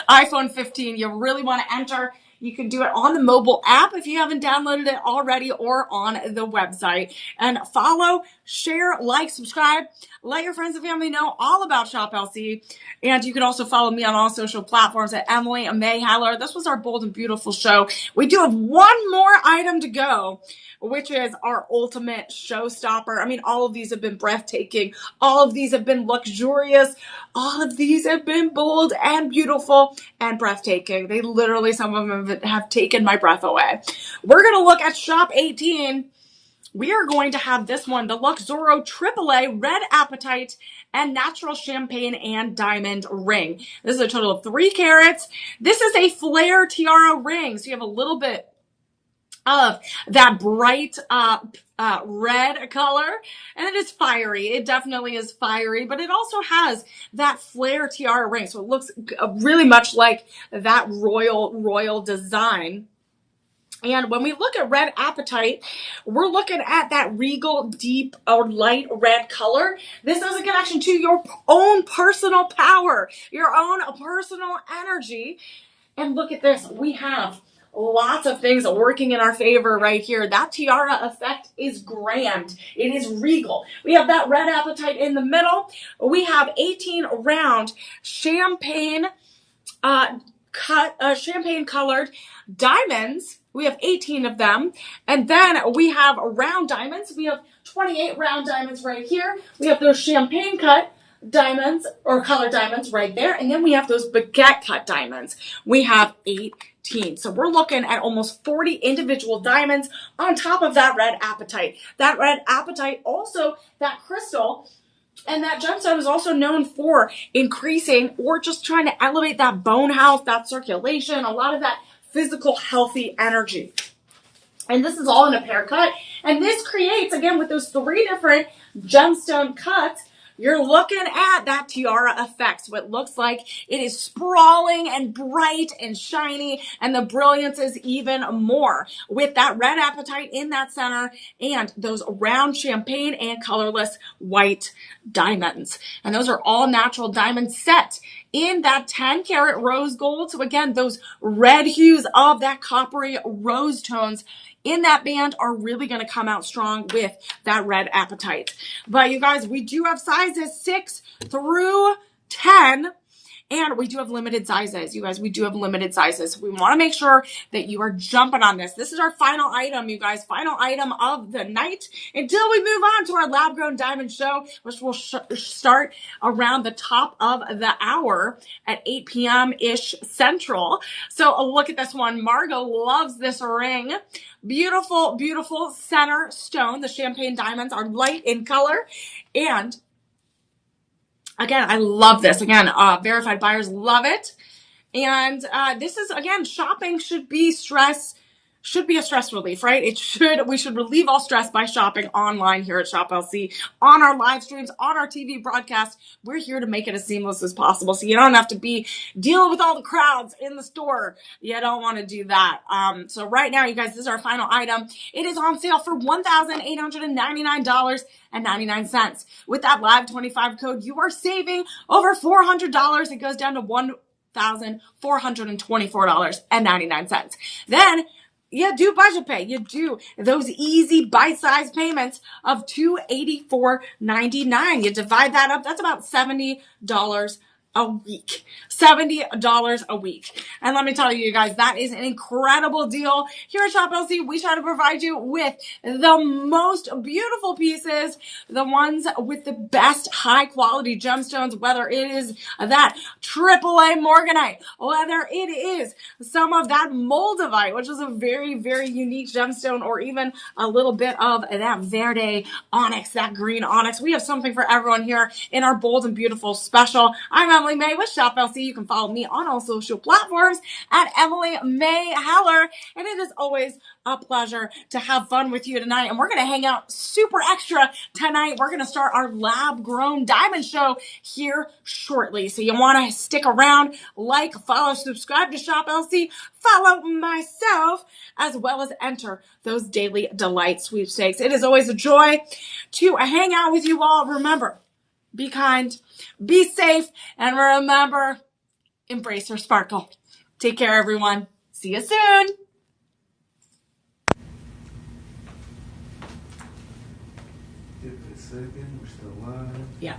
iPhone 15, you really want to enter. You can do it on the mobile app if you haven't downloaded it already, or on the website. And follow share, like, subscribe. Let your friends and family know all about Shop LC. And you can also follow me on all social platforms at Emily Mae Haller. This was our bold and beautiful show. We do have one more item to go, which is our ultimate showstopper. I mean, all of these have been breathtaking. All of these have been luxurious. All of these have been bold and beautiful and breathtaking. They literally, some of them have taken my breath away. We're going to look at Shop 18. We are going to have this one, the Luxoro AAA Red Apatite and Natural Champagne and Diamond Ring. This is a total of 3 carats. This is a flare tiara ring, so you have a little bit of that bright red color, and it is fiery. It definitely is fiery, but it also has that flare tiara ring, so it looks really much like that royal design. And when we look at Red Apatite, we're looking at that regal, deep, or light red color. This is a connection to your own personal power, your own personal energy. And look at this. We have lots of things working in our favor right here. That tiara effect is grand. It is regal. We have that Red Apatite in the middle. We have 18 round champagne champagne colored diamonds. We have 18 of them. And then we have round diamonds. We have 28 round diamonds right here. We have those champagne cut diamonds or colored diamonds right there. And then we have those baguette cut diamonds. We have 18. So we're looking at almost 40 individual diamonds on top of that Red Apatite. That Red Apatite, also that crystal, and that gemstone is also known for increasing or just trying to elevate that bone health, that circulation, a lot of that physical healthy energy. And this is all in a pear cut. And this creates, again, with those 3 different gemstone cuts, you're looking at that tiara effect. So it looks like it is sprawling and bright and shiny, and the brilliance is even more with that Red Apatite in that center and those round champagne and colorless white diamonds. And those are all natural diamonds set in that 10 karat rose gold. So again, those red hues of that coppery rose tones in that band are really going to come out strong with that Red Apatite. But you guys, we do have sizes 6 through 10. And we do have limited sizes. You guys, we do have limited sizes. We want to make sure that you are jumping on this. This is our final item, you guys. Final item of the night until we move on to our Lab Grown Diamond Show, which will start around the top of the hour at 8 p.m.-ish Central. So look at this one. Margot loves this ring. Beautiful, beautiful center stone. The champagne diamonds are light in color. And again, I love this. Again, verified buyers love it. And this is, again, shopping should be a stress relief, right? We should relieve all stress by shopping online here at Shop LC, on our live streams, on our TV broadcast. We're here to make it as seamless as possible, so you don't have to be dealing with all the crowds in the store. You don't want to do that. So right now, you guys, this is our final item. It is on sale for $1,899.99. With that Live 25 code, you are saving over $400. It goes down to $1,424.99. Then you do budget pay. You do those easy bite-sized payments of $284.99. You divide that up. That's about $70 a week. $70 a week. And let me tell you guys, that is an incredible deal. Here at Shop LC, we try to provide you with the most beautiful pieces, the ones with the best high quality gemstones, whether it is that AAA Morganite, whether it is some of that Moldavite, which is a very, very unique gemstone, or even a little bit of that Verde onyx, that green onyx. We have something for everyone here in our bold and beautiful special. I'm Emily Mae with Shop LC. You can follow me on all social platforms at Emily Mae Haller. And it is always a pleasure to have fun with you tonight. And we're going to hang out super extra tonight. We're going to start our Lab Grown Diamond Show here shortly. So you want to stick around, like, follow, subscribe to Shop LC, follow myself, as well as enter those Daily Delight sweepstakes. It is always a joy to hang out with you all. Remember, be kind, be safe, and remember, embrace your sparkle. Take care, everyone. See you soon. second. We're still live. Yeah.